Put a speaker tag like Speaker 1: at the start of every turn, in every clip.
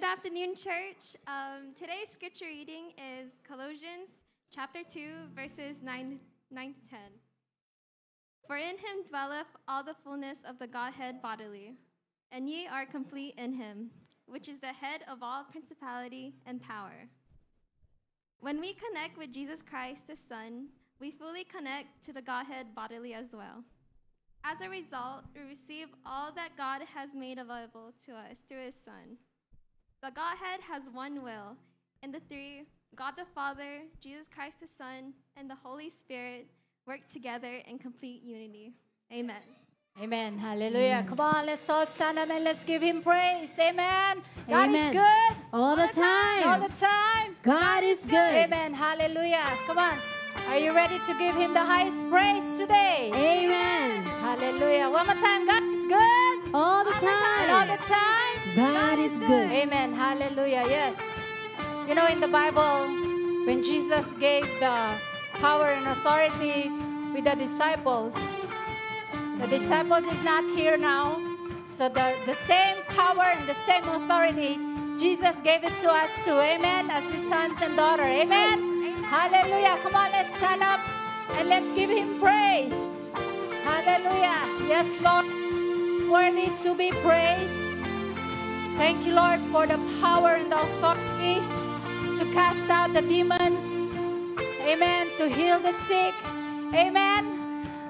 Speaker 1: afternoon, church. Today's scripture reading is Colossians chapter 2, verses 9 to 10. For in him dwelleth all the fullness of the Godhead bodily, and ye are complete in him, which is the head of all principality and power. When we connect with Jesus Christ, the Son, we fully connect to the Godhead bodily as well. As a result, we receive all that God has made available to us through his Son. The Godhead has one will, and the three, God the Father, Jesus Christ the Son, and the Holy Spirit, work together in complete unity. Amen.
Speaker 2: Amen. Hallelujah. Come on, let's all stand up and let's give him praise. Amen. God is good.
Speaker 3: All the time.
Speaker 2: All the time.
Speaker 3: God is good.
Speaker 2: Amen. Hallelujah. Come on. Are you ready to give him the highest praise today?
Speaker 3: Amen.
Speaker 2: Hallelujah. One more time. God is good.
Speaker 3: All the time.
Speaker 2: All the time.
Speaker 3: God is good.
Speaker 2: Amen. Hallelujah. Yes. You know, in the Bible, when Jesus gave the power and authority with the disciples is not here now. So the same power and the same authority, Jesus gave it to us too. Amen. As his sons and daughters. Amen. Hallelujah. Come on, let's stand up and let's give him praise. Hallelujah. Yes, Lord. Worthy to be praised. Thank you, Lord, for the power and the authority to cast out the demons. Amen. To heal the sick. Amen.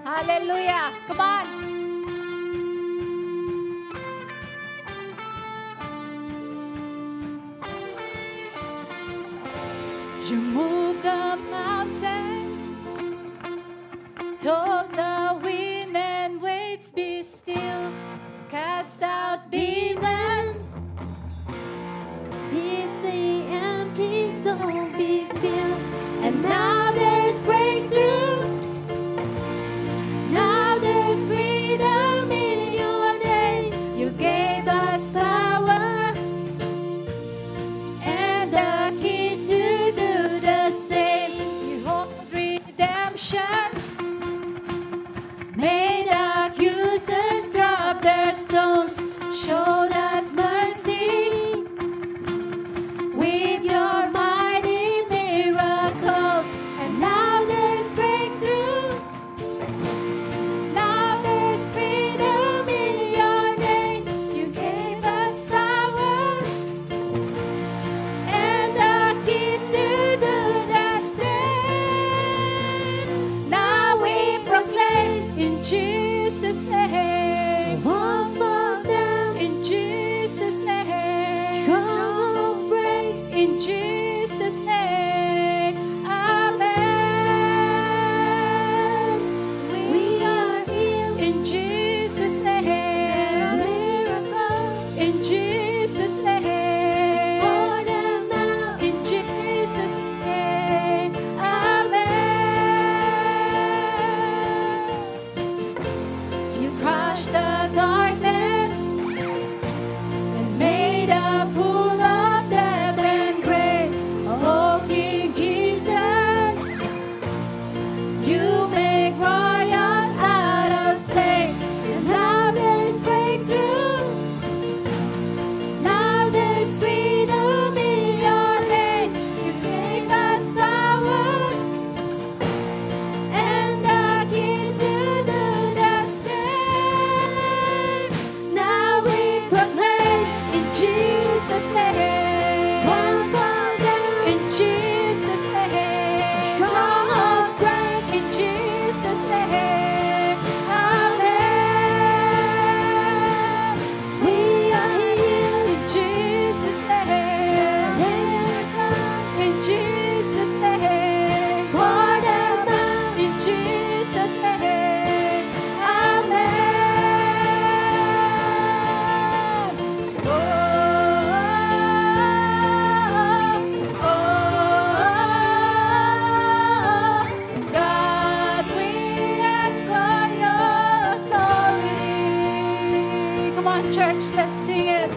Speaker 2: Hallelujah. Come on. You move the mountains, told the wind and waves be still, cast out demons,
Speaker 3: Peace the empty soul be filled, and now there's breakthrough. Now there's freedom in your name. You gave us power and the keys to do the same.
Speaker 2: you hold redemption,
Speaker 3: Made accusers drop their stones, showed us mercy with your mighty miracles. And now there's breakthrough. Now there's freedom in your name. You gave us power and the keys to do the same. Now we proclaim
Speaker 2: in Jesus' name.
Speaker 3: walls fall down,
Speaker 2: In Jesus' name.
Speaker 3: strongholds break.
Speaker 2: In Jesus' name. Amen.
Speaker 3: We are healed.
Speaker 2: In Jesus' name.
Speaker 3: Miracle.
Speaker 2: In Jesus' name.
Speaker 3: Pour them out.
Speaker 2: In Jesus' name. Amen.
Speaker 3: You crushed the darkness and made a pool of death and grave. Oh, King Jesus, you make royals out of slaves. And now there's breakthrough. Now there's freedom in your name. You gave us power and the keys to do the same. Now we proclaim in Jesus' name. One fall down
Speaker 2: In Jesus' name.
Speaker 3: strongholds break
Speaker 2: In Jesus' name. Amen.
Speaker 3: We are healed.
Speaker 2: In Jesus' name.
Speaker 3: Miracle.
Speaker 2: In Jesus' name.
Speaker 3: Pour them out.
Speaker 2: In Jesus' name. Amen. God, we echo your glory. Come on, church, let's sing it.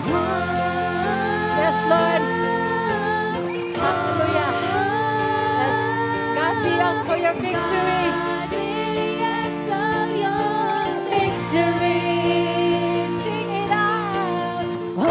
Speaker 2: Yes, Lord. Hallelujah. Yes, God, we echo your victory. Victory. Sing it out.
Speaker 3: Oh,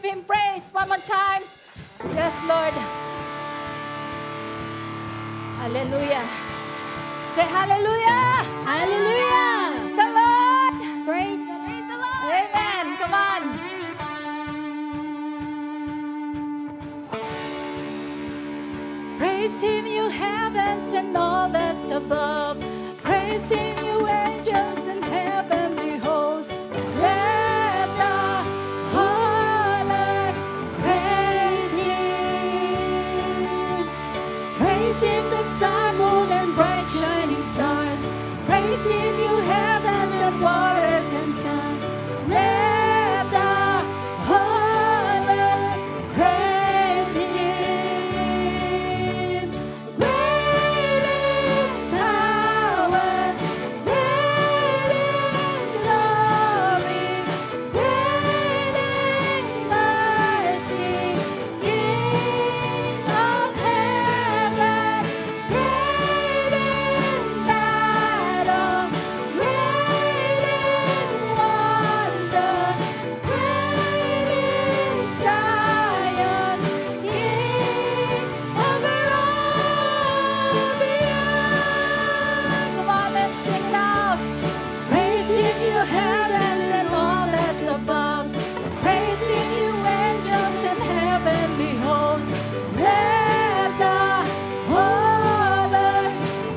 Speaker 2: give Him praise one more time. Yes, Lord. Hallelujah. Say hallelujah.
Speaker 3: Hallelujah.
Speaker 2: Praise the Lord.
Speaker 3: Praise the Lord.
Speaker 2: Amen. Come on. Praise Him, you heavens and all that's above. Praise Him, you angels and heavenly hosts. Let the whole earth praise Him. Praise Him, the sun, moon, and bright shining stars. Praise Him, you heavens and waters and sky. Let the whole earth praise Him. Great in power, great in glory, great in mercy, King of heaven, great in battle, great in wonder, great in Zion, King over all the earth. Come on, let's sing it out. Praise Him, you heavens and all that's above. Praise Him, you angels and heavenly hosts. Let the whole earth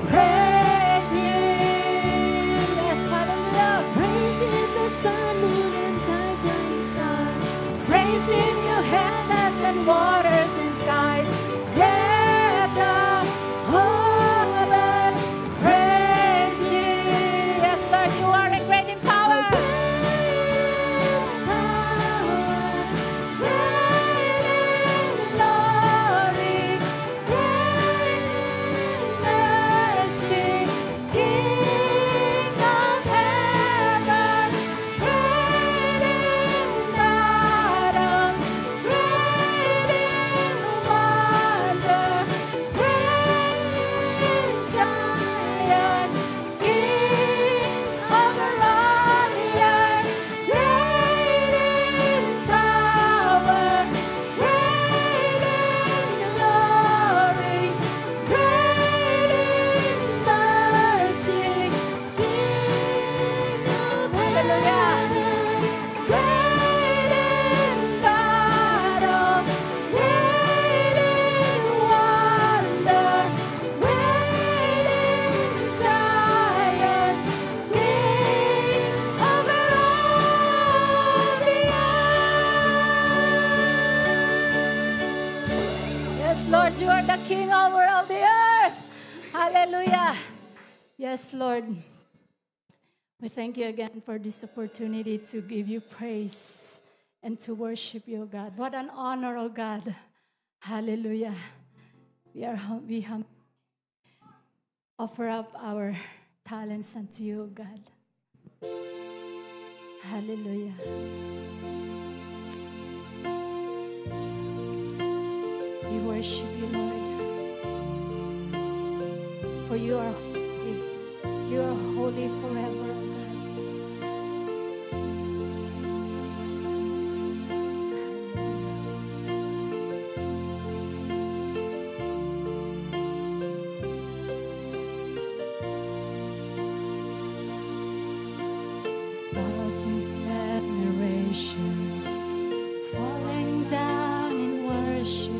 Speaker 2: praise Him. Yes, hallelujah. Praise Him, the sun, moon, and bright and stars. Praise Him, you heavens and waters and skies. Let the whole earth praise Him. Yes, Lord, you are a great in power. Yes, Lord, you are the King over all the earth. Hallelujah. Yes, Lord. We thank you again for this opportunity to give you praise and to worship you, God. What an honor, oh God. Hallelujah. We offer up our talents unto you, oh God. Hallelujah. We worship you, Lord. For you are holy. You are holy forever, oh God. Thousand generations falling down in worship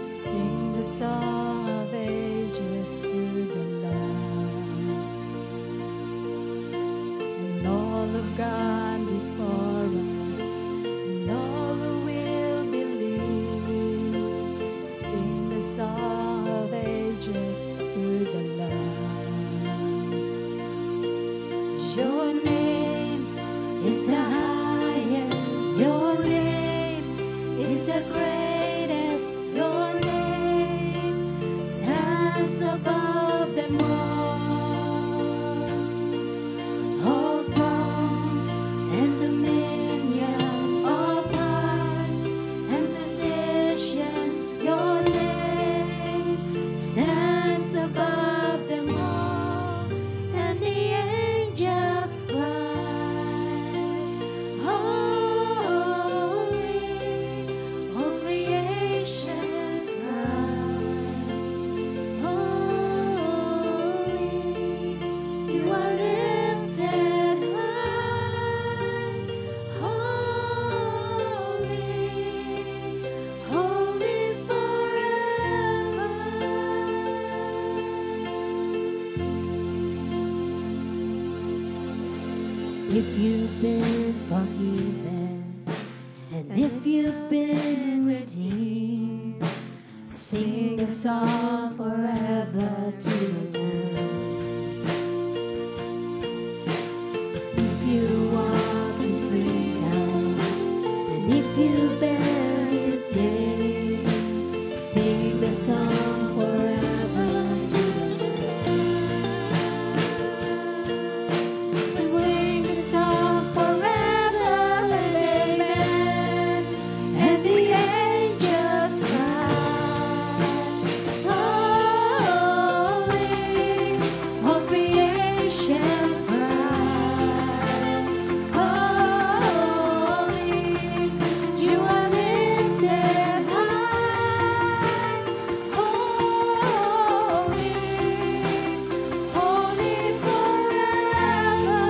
Speaker 2: to sing the song of ages to the Lamb, and all of God before us, and all who will believe, sing the song of ages to the Lamb. Your name
Speaker 3: if you've been forgiven, and if you've been redeemed, sing a song forever to the Lord. If you walk in freedom, and if you bear His name, sing a song forever to the Lord. Sing a song forever, amen. And the angels cry, holy, all creation's cries, holy, you are lifted high, holy, holy forever.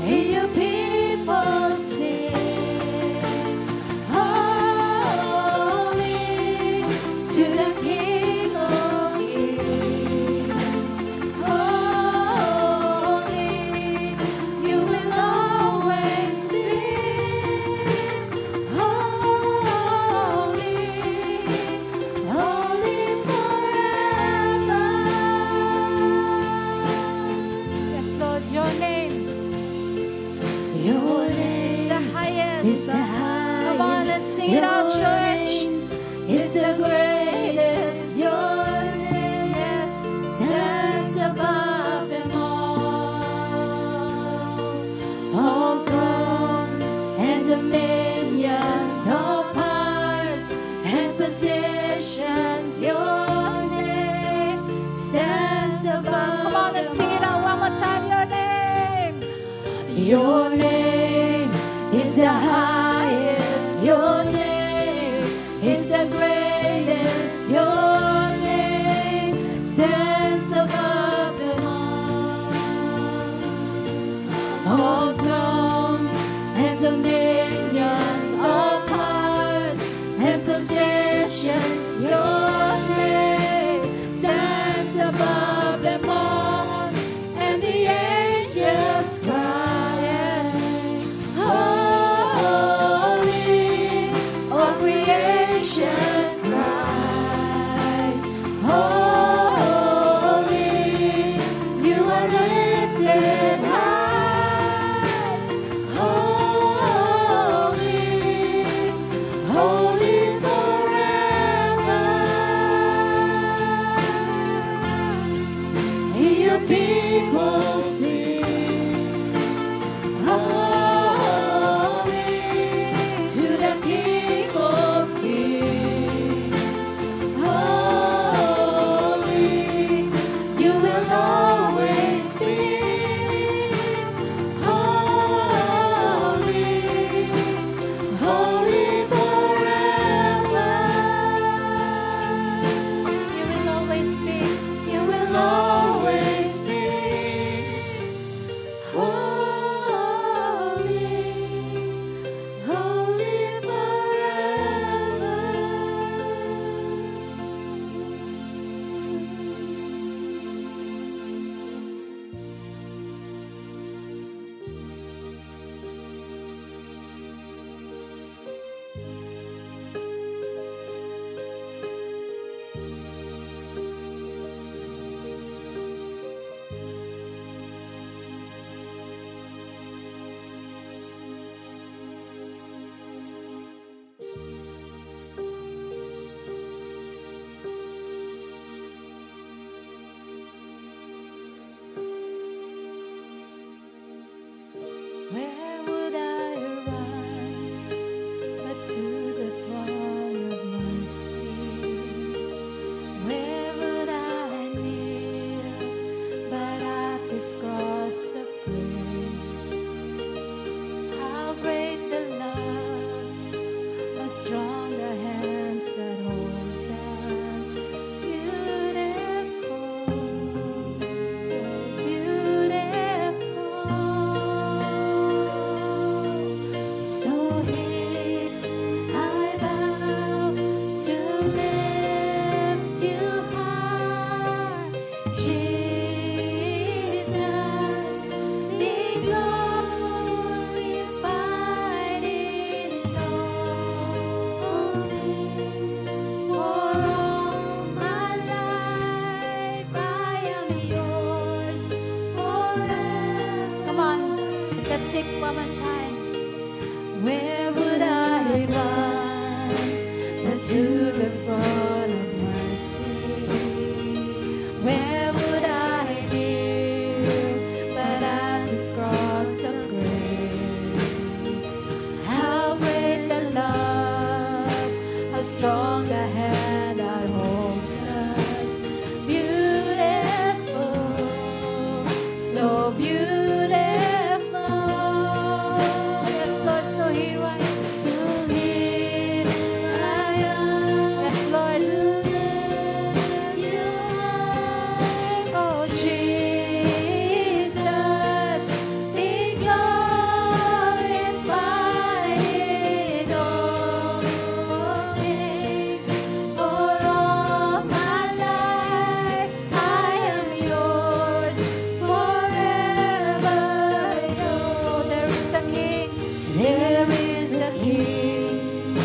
Speaker 3: And your people sing, holy, to the King of Kings, holy, you will always be, holy, holy forever.
Speaker 2: Yes, Lord, your name
Speaker 3: Your
Speaker 2: is
Speaker 3: name
Speaker 2: the highest.
Speaker 3: is the highest.
Speaker 2: Come on, let's sing it out, church.
Speaker 3: Is the greatest. Your name, yes, stands above them all thrones and dominions, all powers and positions. Your name stands above.
Speaker 2: Come on, let's sing it out one more time. Your name.
Speaker 3: Your name is the highest. Your name is the greatest. Your name stands above them all thrones and dominions, all powers and possessions. Your name stands above them all, and the angels cry, yes, holy, all creation cries, holy,
Speaker 2: sing one more time.
Speaker 3: Where would I run but to the throne of mercy? Where would I kneel but at this cross of grace? How great the love, how strong the hand that holds us. Beautiful, so beautiful.
Speaker 2: Yes, Lord, so here I am.
Speaker 3: So here I am.
Speaker 2: Yes, Lord.
Speaker 3: Oh, Jesus, be glorified in all things. For all my life, I am yours, forever yours.
Speaker 2: Oh, there is a King.
Speaker 3: There is a King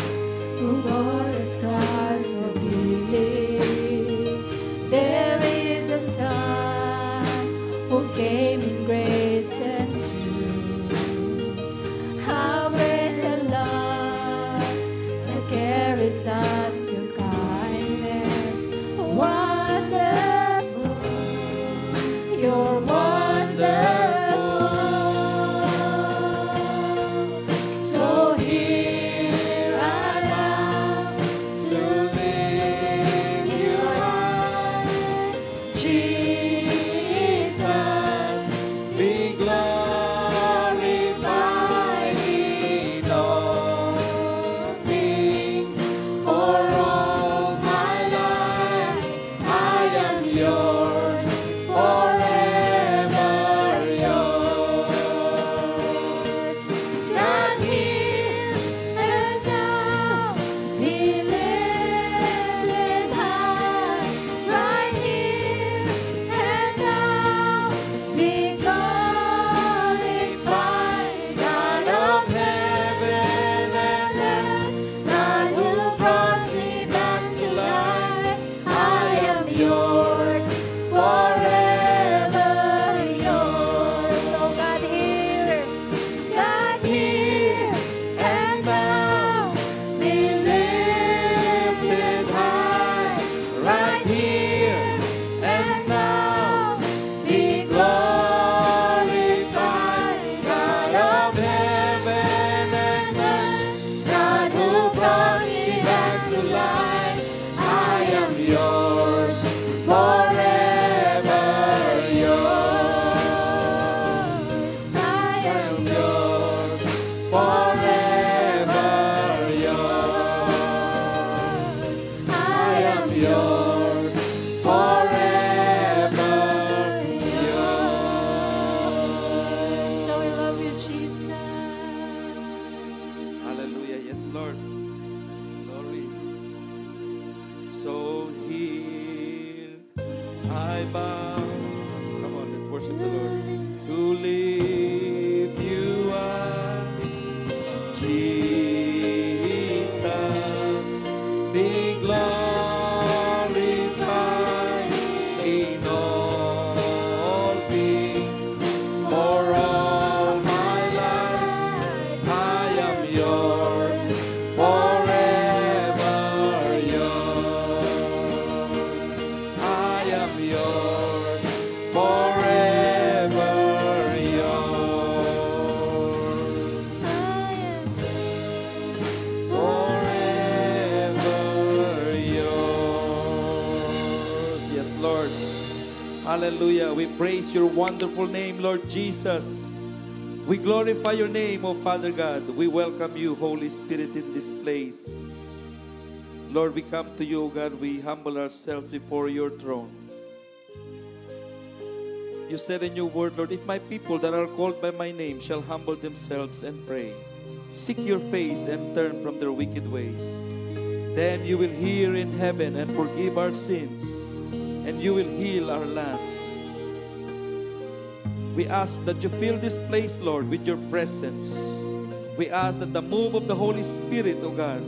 Speaker 3: who bore the scars of healing. There is a Son who came in grace and truth. How great the love that carries us to kindness. Wonderful, you're wonderful. So here I am to live you right. Jesus, be glorified in all things. For all my life, I am yours, forever yours. God, here and now, be lifted high. Right here and now, be glorified. God of heaven and earth, God who brought me back to life, I am yours, forever yours. Oh God, here and now, be lifted high. Right here and now, be glorified. God of heaven and earth, God who brought me back to life, I am yours, forever yours. I am yours, forever yours. I am yours, forever yours.
Speaker 2: So we love you, Jesus.
Speaker 4: Hallelujah. Yes, Lord. Glory. So here I bow. Come on, let's worship the Lord. To lift you up, Jesus, be glorified in all things. For all my life, I am yours, forever yours. I am yours, forever yours. Forever yours. Yes, Lord. Hallelujah. We praise your wonderful name, Lord Jesus. We glorify your name, O Father God. We welcome you, Holy Spirit, in this place. Lord, we come to you, O God. We humble ourselves before your throne. You said in your word, Lord, if my people that are called by my name shall humble themselves and pray, seek your face and turn from their wicked ways, then you will hear in heaven and forgive our sins, and you will heal our land. We ask that you fill this place, Lord, with your presence. We ask that the move of the Holy Spirit, O God,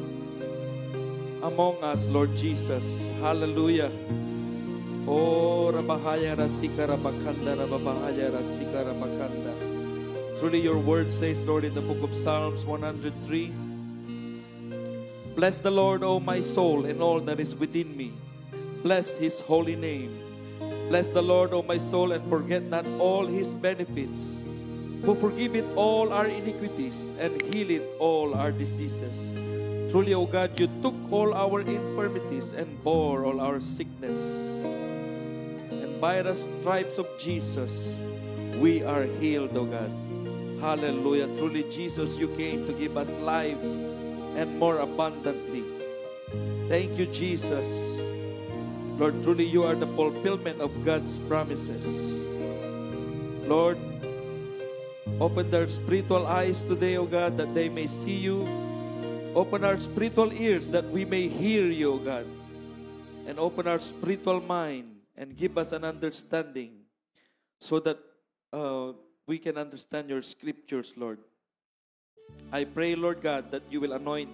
Speaker 4: among us, Lord Jesus. Hallelujah. Oh, Rabahaya Rasika Rabakanda, Rabahaya Rasika Rabakanda. Truly your word says, Lord, in the book of Psalms 103, bless the Lord, O my soul, and all that is within me. Bless his holy name. Bless the Lord, O my soul, and forget not all his benefits, who forgiveth all our iniquities and healeth all our diseases. Truly, O God, you took all our infirmities and bore all our sickness. And by the stripes of Jesus, we are healed, O God. Hallelujah. Truly, Jesus, you came to give us life and more abundantly. Thank you, Jesus. Lord, truly you are the fulfillment of God's promises. Lord, open their spiritual eyes today, O God, that they may see you. Open our spiritual ears that we may hear you, O God. And open our spiritual mind and give us an understanding so that we can understand your scriptures, Lord. I pray, Lord God, that you will anoint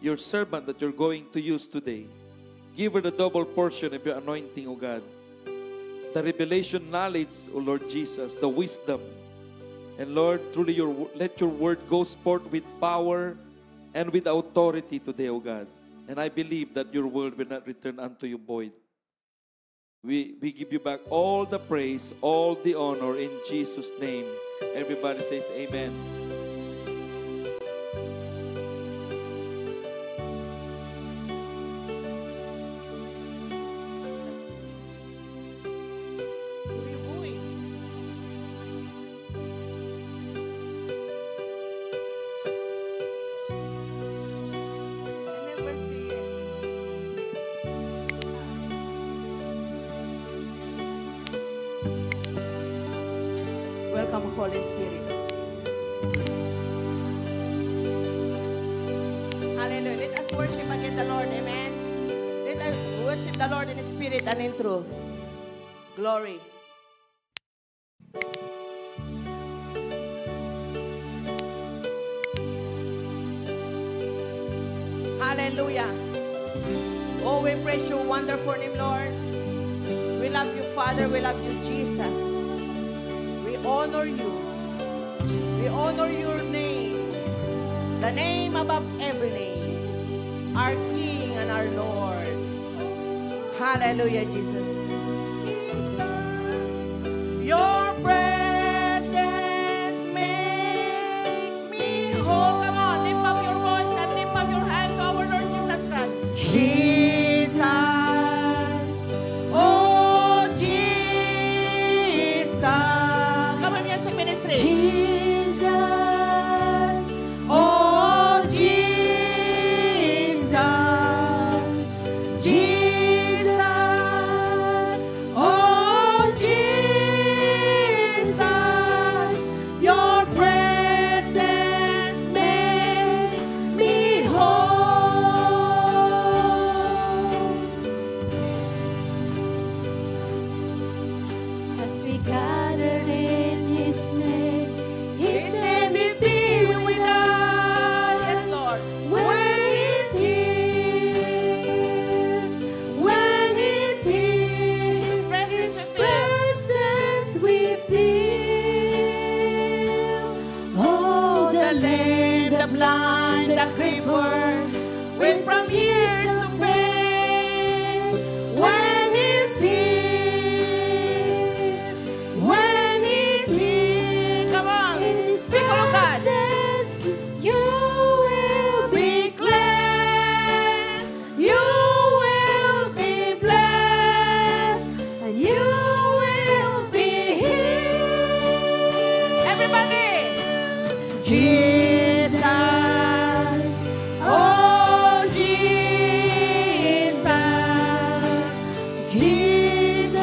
Speaker 4: your servant that you're going to use today. Give her the double portion of your anointing, O God. The revelation knowledge, O Lord Jesus, the wisdom. And Lord, truly let your word go forth with power and with authority today, O God. And I believe that your word will not return unto you void. We give you back all the praise, all the honor in Jesus' name. Everybody says amen.
Speaker 3: Welcome, Holy Spirit. Hallelujah. Let us worship again the Lord. Amen. Let us worship the Lord in spirit and in truth. Glory. Hallelujah. Oh, we praise your wonderful name, Lord. We love you, Father. We love you, Jesus. We honor you. We honor your name. The name above every name. Our King and our Lord. Hallelujah, Jesus. Your presence makes me whole. Come on, lift up your voice and lift up your hand to our Lord Jesus Christ. Jesus. Oh, Jesus. Come on, music ministry. Jesus. Oh, Jesus. Jesus. Oh, Jesus. Your presence makes me whole.
Speaker 2: As we gathered in His name,
Speaker 3: He said, "Be with us." Yes, Lord.
Speaker 2: when He's here, when He's here,
Speaker 3: His presence
Speaker 2: His
Speaker 3: is here.
Speaker 2: presence we feel. Oh,
Speaker 3: The lame, the blind, the crippled, went from years of pain. When He's here, when He's here, come on,
Speaker 2: His
Speaker 3: people of God,
Speaker 2: presence, you will
Speaker 3: be cleansed, you will be blessed,
Speaker 2: and you will be healed.
Speaker 3: everybody. Jesus, oh Jesus, Jesus,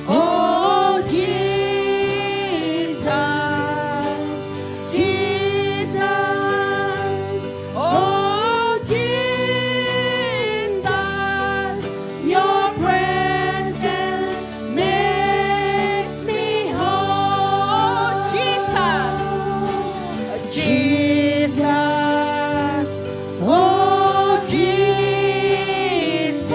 Speaker 3: oh Jesus, Jesus, oh Jesus, your presence makes me whole. Jesus, Jesus, oh Jesus,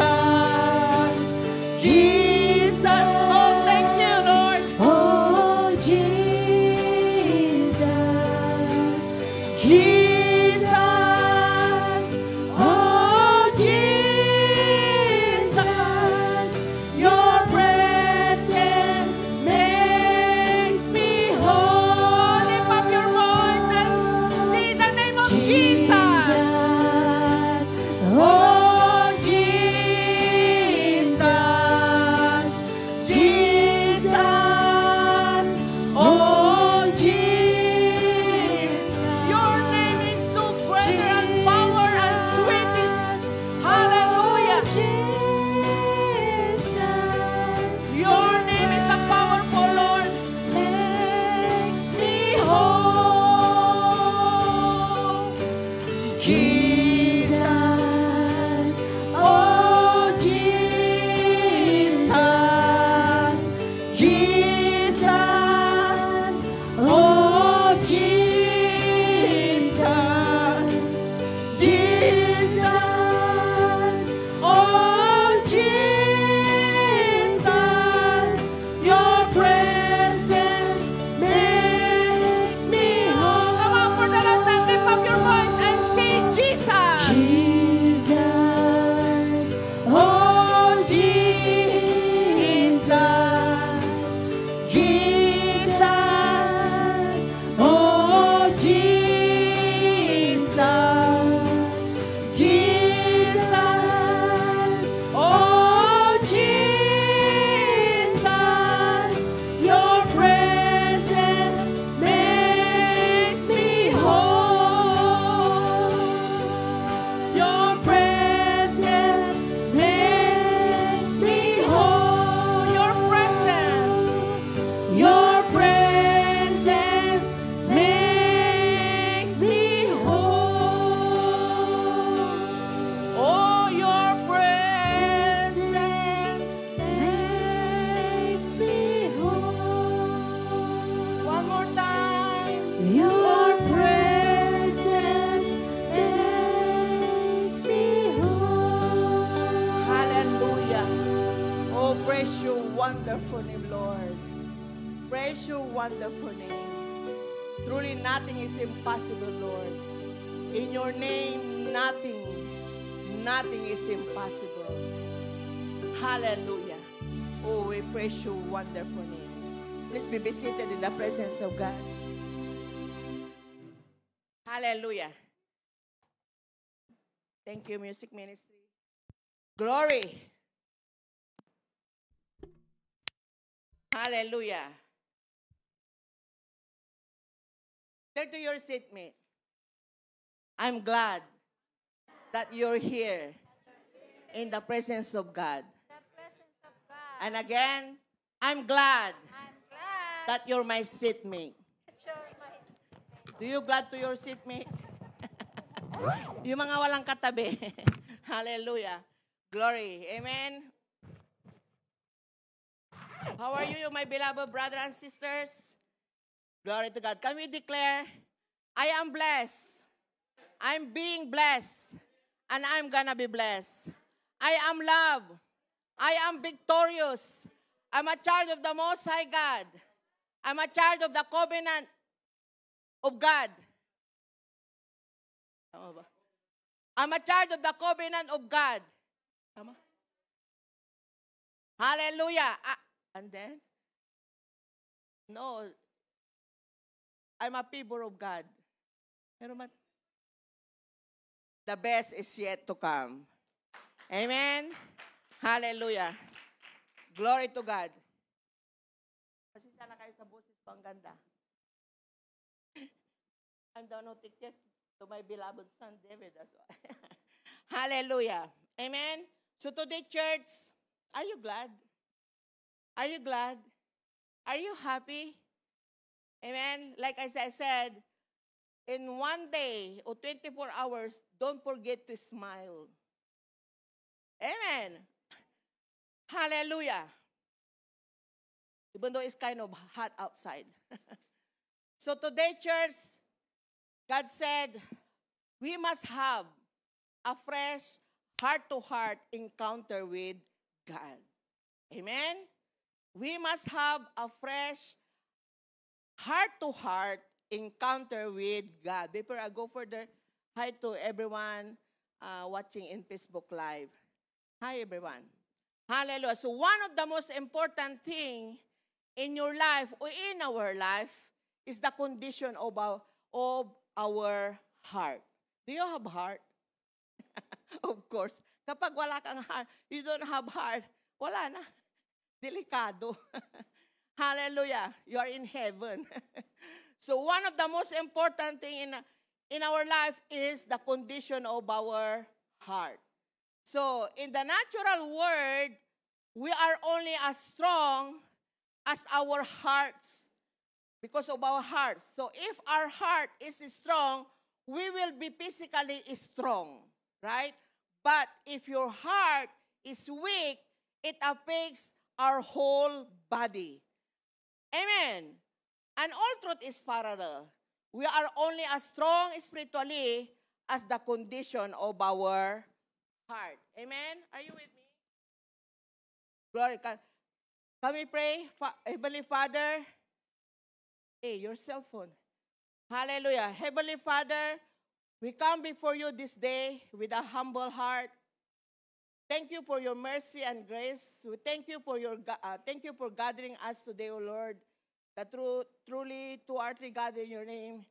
Speaker 3: wonderful name, Lord. Praise your wonderful name. Truly nothing is impossible, Lord. In your name, nothing is impossible. Hallelujah. Oh, we praise your wonderful name. Please be seated in the presence of God. Hallelujah. Thank you, music ministry. Glory. Hallelujah. Turn to your seatmate. I'm glad that you're here in the presence of God. And again, I'm glad that you're my seatmate. Do you glad to your seatmate? Yung mga walang katabi. Hallelujah. Glory. Amen. How are you, my beloved brothers and sisters? Glory to God. Can we declare, I am blessed. I'm being blessed. And I'm gonna be blessed. I am loved. I am victorious. I'm a child of the Most High God. I'm a child of the covenant of God. I'm a child of the covenant of God. Hallelujah. And then? No. I'm a people of God. The best is yet to come. Amen. Hallelujah. Glory to God. Pasensya na kayo sa boses ko, ang ganda. I'm down no ticket to my beloved son, David. That's why. Hallelujah. Amen. So today, church, are you glad? Are you glad? Are you happy? Amen. Like I said, in one day or 24 hours, don't forget to smile. Amen. Hallelujah. Even though it's kind of hot outside. So today, church, God said, we must have a fresh heart-to-heart encounter with God. Amen? We must have a fresh heart-to-heart encounter with God. Before I go further, hi to everyone watching in Facebook Live. Hi, everyone. Hallelujah. So one of the most important thing in your life or in our life is the condition of our heart. Do you have heart? Of course. Kapag wala kang heart, you don't have heart, wala na. Delikado. Hallelujah. You are in heaven. So one of the most important thing in our life is the condition of our heart. So in the natural world, we are only as strong as our hearts because of our hearts. So if our heart is strong, we will be physically strong, right? But if your heart is weak, it affects our whole body. Amen. And all truth is parallel. We are only as strong spiritually as the condition of our heart. Amen? Are you with me? Glory. Can we pray? Heavenly Father, hey, your cell phone. Hallelujah. Heavenly Father, we come before you this day with a humble heart. Thank you for your mercy and grace. We thank you for gathering us today, O Lord. That truly, two or three gather in your name,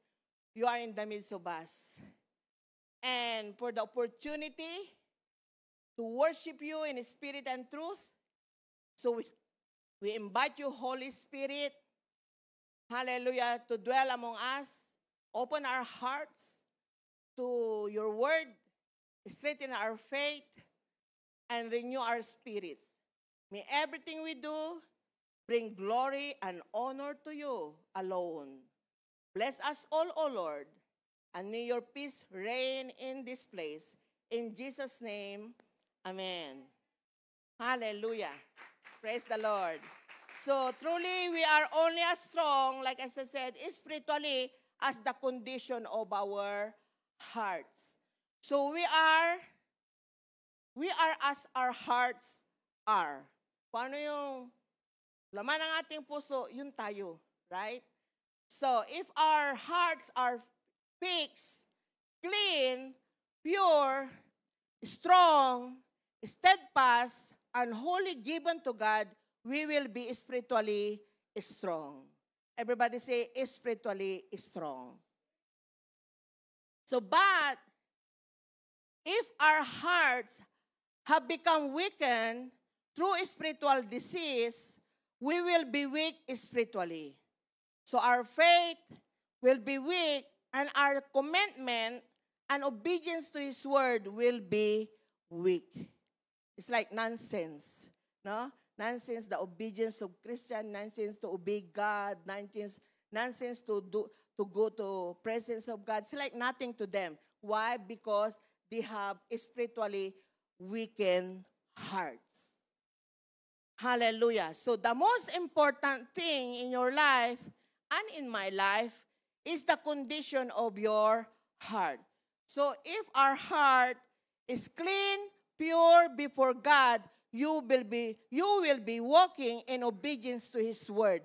Speaker 3: you are in the midst of us. And for the opportunity to worship you in spirit and truth. So we invite you, Holy Spirit, hallelujah, to dwell among us. Open our hearts to your word, strengthen our faith, and renew our spirits. May everything we do bring glory and honor to you alone. Bless us all, O Lord, and may your peace reign in this place. In Jesus' name, amen. Hallelujah. Praise the Lord. So truly, we are only as strong, like as I said, spiritually, as the condition of our hearts. So we are as our hearts are. Paano yung Laman ng ating puso, yun tayo. Right? So, if our hearts are fixed, clean, pure, strong, steadfast, and wholly given to God, we will be spiritually strong. Everybody say, spiritually strong. So, but, if our hearts have become weakened through spiritual disease, we will be weak spiritually. So our faith will be weak, and our commitment and obedience to His word will be weak. It's like nonsense, no? Nonsense, the obedience of Christian, nonsense to obey God, nonsense to go to presence of God. It's like nothing to them. Why? Because they have spiritually weakened hearts. Hallelujah. So the most important thing in your life and in my life is the condition of your heart. So if our heart is clean, pure before God, you will be walking in obedience to His word,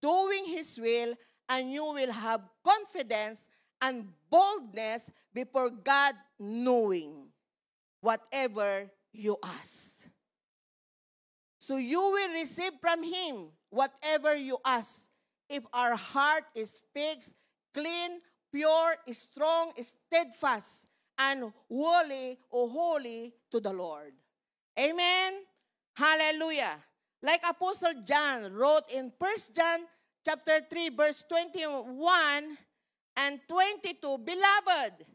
Speaker 3: doing His will, and you will have confidence and boldness before God, knowing whatever you ask. So you will receive from Him whatever you ask. If our heart is fixed, clean, pure, strong, steadfast, and holy to the Lord. Amen? Hallelujah. Like Apostle John wrote in 1 John chapter 3, verse 21 and 22, Beloved,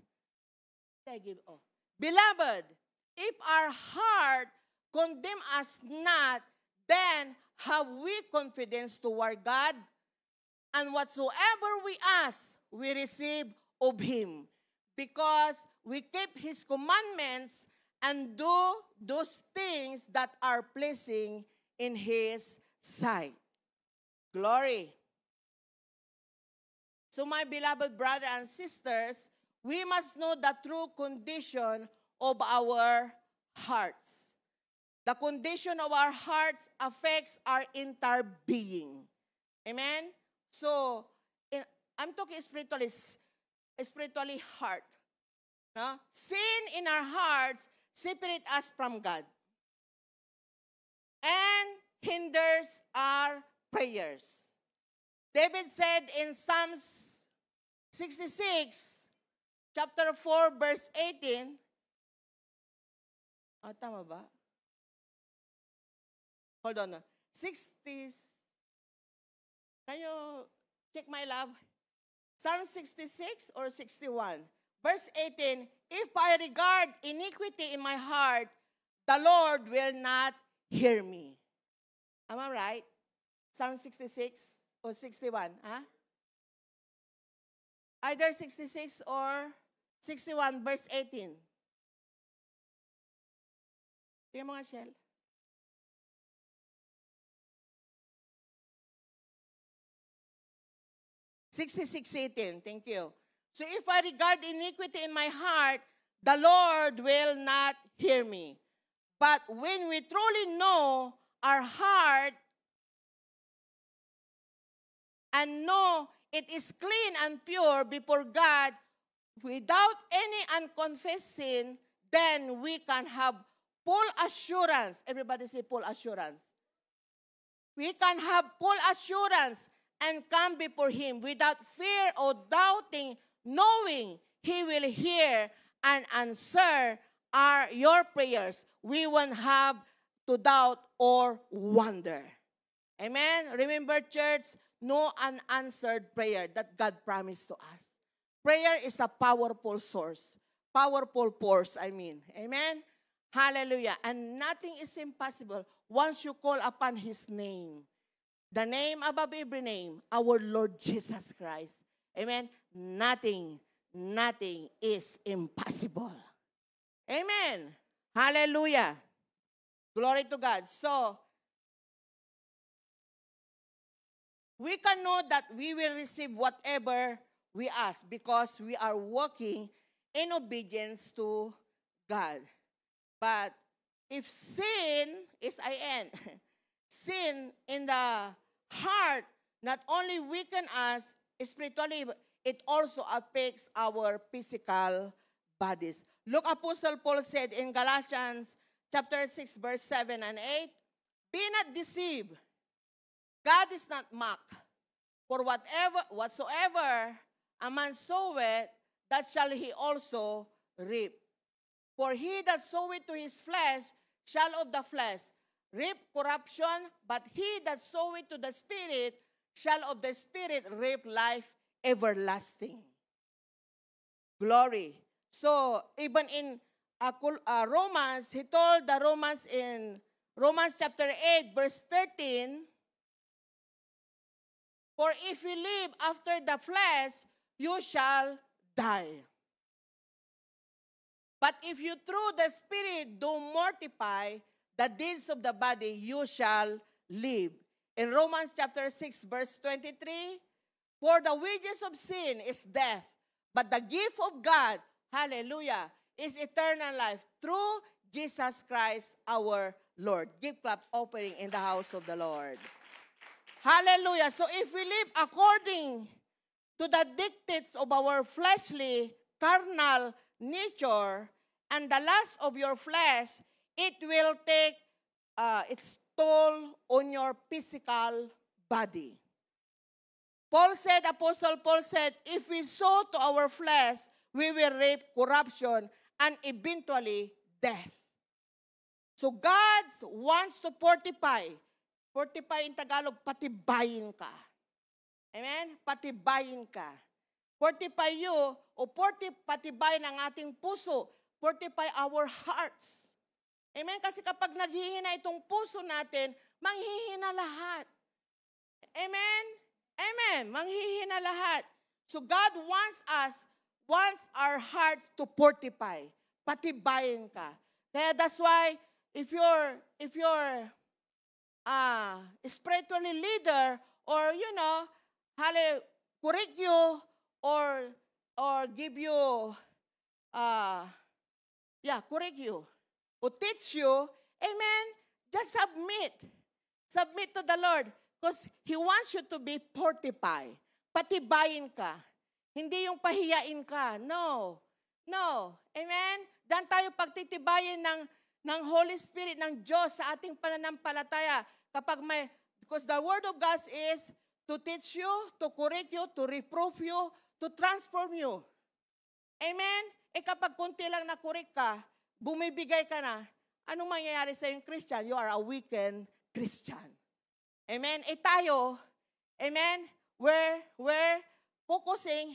Speaker 3: if our heart condemn us not, then have we confidence toward God, and whatsoever we ask, we receive of Him, because we keep His commandments and do those things that are pleasing in His sight. Glory. So my beloved brothers and sisters, we must know the true condition of our hearts. The condition of our hearts affects our entire being. Amen? So, I'm talking spiritually heart. No? Sin in our hearts separates us from God and hinders our prayers. David said in Psalms 66, chapter 4, verse 18, tama ba? Hold on. 60s. Can you check my love? Psalm 66 or 61? Verse 18, if I regard iniquity in my heart, the Lord will not hear me. Am I right? Psalm 66 or 61? Huh? Either 66 or 61, verse 18. Tingnan mo nga, Shell. 66:18. Thank you. So if I regard iniquity in my heart, the Lord will not hear me. But when we truly know our heart and know it is clean and pure before God, without any unconfessed sin, then we can have full assurance. Everybody say full assurance. We can have full assurance and come before Him without fear or doubting, knowing He will hear and answer your prayers. We won't have to doubt or wonder. Amen? Remember, church, no unanswered prayer that God promised to us. Prayer is a powerful source. Powerful force, Amen? Hallelujah. And nothing is impossible once you call upon His name. The name above every name, our Lord Jesus Christ. Amen? Nothing is impossible. Amen. Hallelujah. Glory to God. So, we can know that we will receive whatever we ask because we are walking in obedience to God. But if sin is sin in the heart not only weaken us spiritually, it also affects our physical bodies. Look, Apostle Paul said in Galatians chapter 6, verse 7 and 8, be not deceived. God is not mocked. For whatsoever a man soweth, that shall he also reap. For he that soweth to his flesh shall of the flesh reap corruption, but he that soweth to the Spirit shall of the Spirit reap life everlasting. Glory. So, even in Romans, he told the Romans in Romans chapter 8, verse 13, for if you live after the flesh, you shall die. But if you through the Spirit do mortify the deeds of the body, you shall live. In Romans chapter 6, verse 23, for the wages of sin is death, but the gift of God, hallelujah, is eternal life through Jesus Christ our Lord. Give clap opening in the house of the Lord. Hallelujah. So if we live according to the dictates of our fleshly, carnal nature and the lust of your flesh, it will take its toll on your physical body. Apostle Paul said, if we sow to our flesh, we will reap corruption and eventually death. So God wants to fortify. Fortify in Tagalog, patibayin ka. Amen? Patibayin ka. Fortify you, o patibayin ang ating puso. Fortify our hearts. Amen? Kasi kapag naghihina itong puso natin, manghihina lahat. Amen? Amen. Manghihina lahat. So God wants our hearts to fortify. Patibayin ka. Kaya that's why, if you're spiritually leader, or correct you, or give you, correct you, or teach you, amen, just submit. Submit to the Lord, because He wants you to be fortified. Patibayin ka. Hindi yung pahiyain ka. No. Amen? Dan tayo pagtitibayin ng Holy Spirit, ng Diyos sa ating pananampalataya. Because the Word of God is to teach you, to correct you, to reprove you, to transform you. Amen? Kapag kunti lang na-correct ka, bumibigay ka na, anong mangyayari sa yung Christian? You are a weakened Christian. Amen? Tayo, amen, we're focusing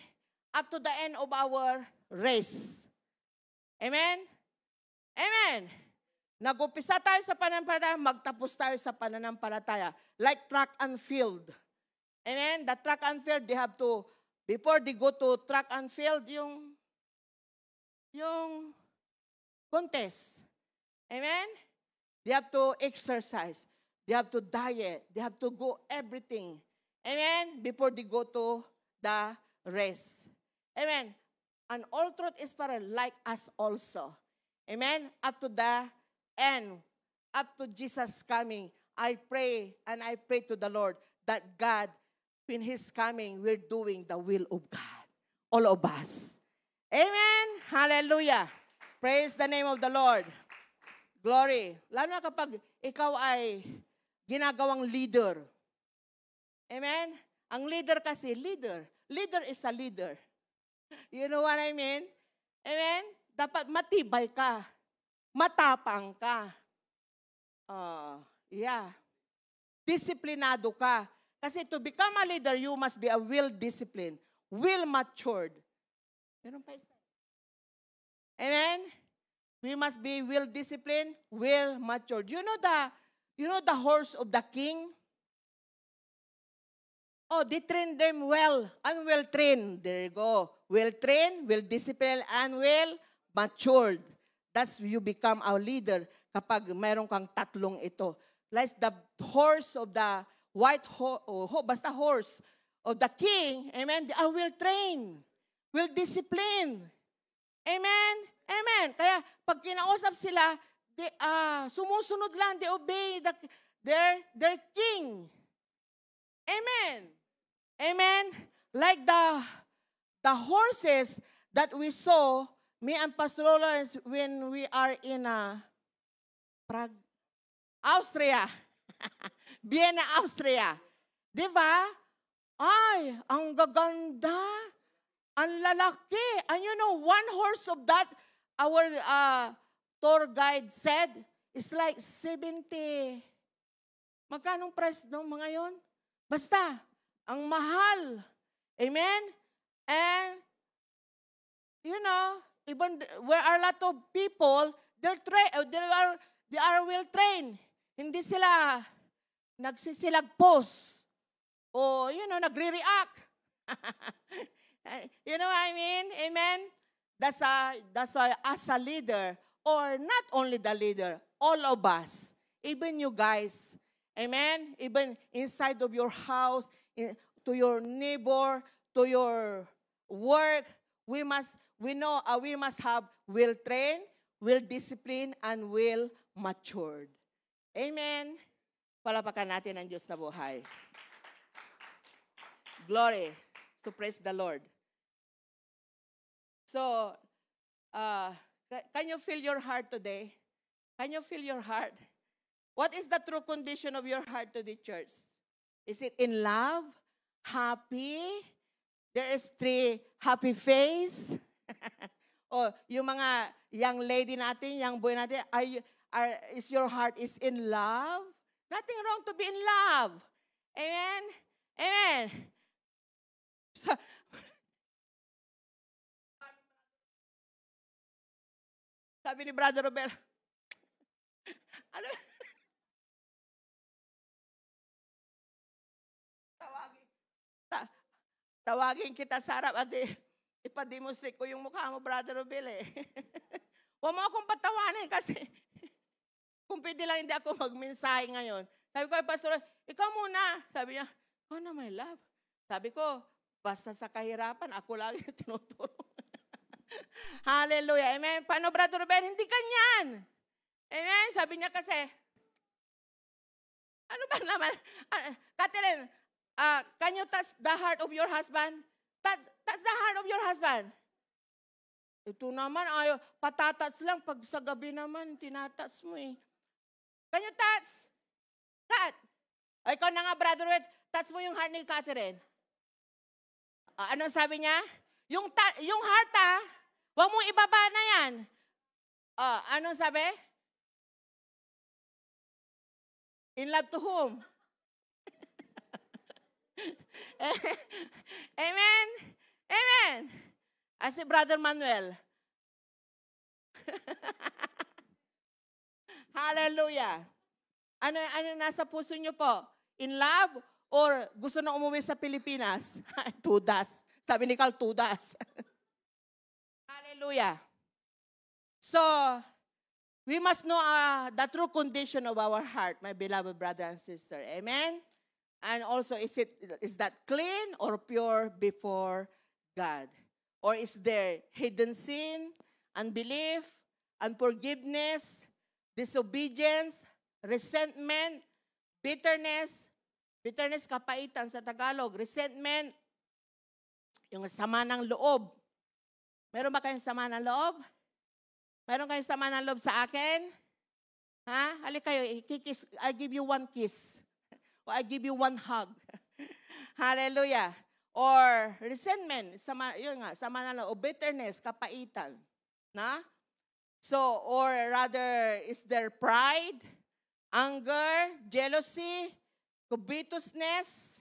Speaker 3: up to the end of our race. Amen? Amen. Nag-upisa tayo sa pananampalataya, magtapos tayo sa pananampalataya. Like track and field. Amen? The track and field, they have to, before they go to track and field, yung contest. Amen? They have to exercise. They have to diet. They have to go everything. Amen? Before they go to the race. Amen? And all truth is para like us also. Amen? Up to the end, up to Jesus coming, I pray to the Lord that God, in His coming, we're doing the will of God. All of us. Amen? Hallelujah. Praise the name of the Lord. Glory. Lalo na kapag ikaw ay ginagawang leader. Amen? Ang leader kasi, leader is a leader. You know what I mean? Amen? Dapat matibay ka. Matapang ka. Disiplinado ka. Kasi to become a leader, you must be a well-disciplined, well-matured. Meron pa isa. Amen? We must be well-disciplined, well-matured. You know the horse of the king? Oh, they train them well. I'm well-trained. There you go. Well-trained, well-disciplined, and well-matured. That's you become our leader kapag mayroon kang tatlong ito. Like the horse of the horse of the king, amen, they are well-trained, well-disciplined. Amen? Amen. Kaya pag kinausap sila, sumusunod lang, they obey their king. Amen. Amen. Like the horses that we saw, me and Pastor Lawrence, when we are in Prague, Austria. Vienna, Austria. Di ba? Ay, ang gaganda. Ang lalaki. And you know, one horse of that, our tour guide said, is like 70. Magkanong price no, mga yon? Basta, ang mahal. Amen? And, you know, even where are a lot of people, they are well trained. Hindi sila nagsisilagpos. O, you know, nagre-react. You know what I mean? Amen? That's why as a leader, or not only the leader, all of us, even you guys, amen? Even inside of your house, to your neighbor, to your work, we must have well-trained, well-disciplined, and well-matured. Amen? Palapakan natin ang Diyos na buhay. Glory. So praise the Lord. So, can you feel your heart today? Can you feel your heart? What is the true condition of your heart today, church? Is it in love? Happy? There is 3 happy face? O yung mga young lady natin, young boy natin, is your heart is in love? Nothing wrong to be in love. Amen? Amen. Sabi ni Brother Robel, ano? Tawagin kita sa harap at ipademonstrate ko yung mukha mo, Brother Robel eh. Huwag mo akong patawanin kasi kung pwede lang hindi ako magmensahe ngayon. Sabi ko, Pastor, ikaw muna. Sabi niya, ikaw na my love. Sabi ko, basta sa kahirapan, ako lagi tinuturo. Hallelujah. Amen. Paano, Brother Robel? Hindi kanyan. Amen. Sabi niya kasi, ano ba naman? Catherine, can you touch the heart of your husband? Touch the heart of your husband. Ito naman, ayaw, patatats lang. Pag sa gabi naman, tinatats mo eh. Can you touch? Touch. O, ikaw na nga, Brother Robel, touch mo yung heart ni Catherine. Anong sabi niya? Yung heart huwag mong ibaba na yan. Anong sabi? In love to whom? Amen? Amen? As si Brother Manuel. Hallelujah. Ano nasa puso niyo po? In love? Or gusto na umuwi sa Pilipinas? Tudas. Sabi ni Carl, tudas. Hallelujah. So, we must know the true condition of our heart, my beloved brother and sister. Amen? And also, is that clean or pure before God? Or is there hidden sin, unbelief, unforgiveness, disobedience, resentment, bitterness, kapaitan sa Tagalog, resentment, yung sama ng loob. Meron ba kayong sama ng loob? Meron kayong sama ng loob sa akin? Ha? Halik kayo, kikiss, I give you one kiss. Or I give you one hug. Hallelujah. Or resentment, sama ng loob, bitterness, kapaitan. Na? So, or rather, is there pride, anger, jealousy, covetousness,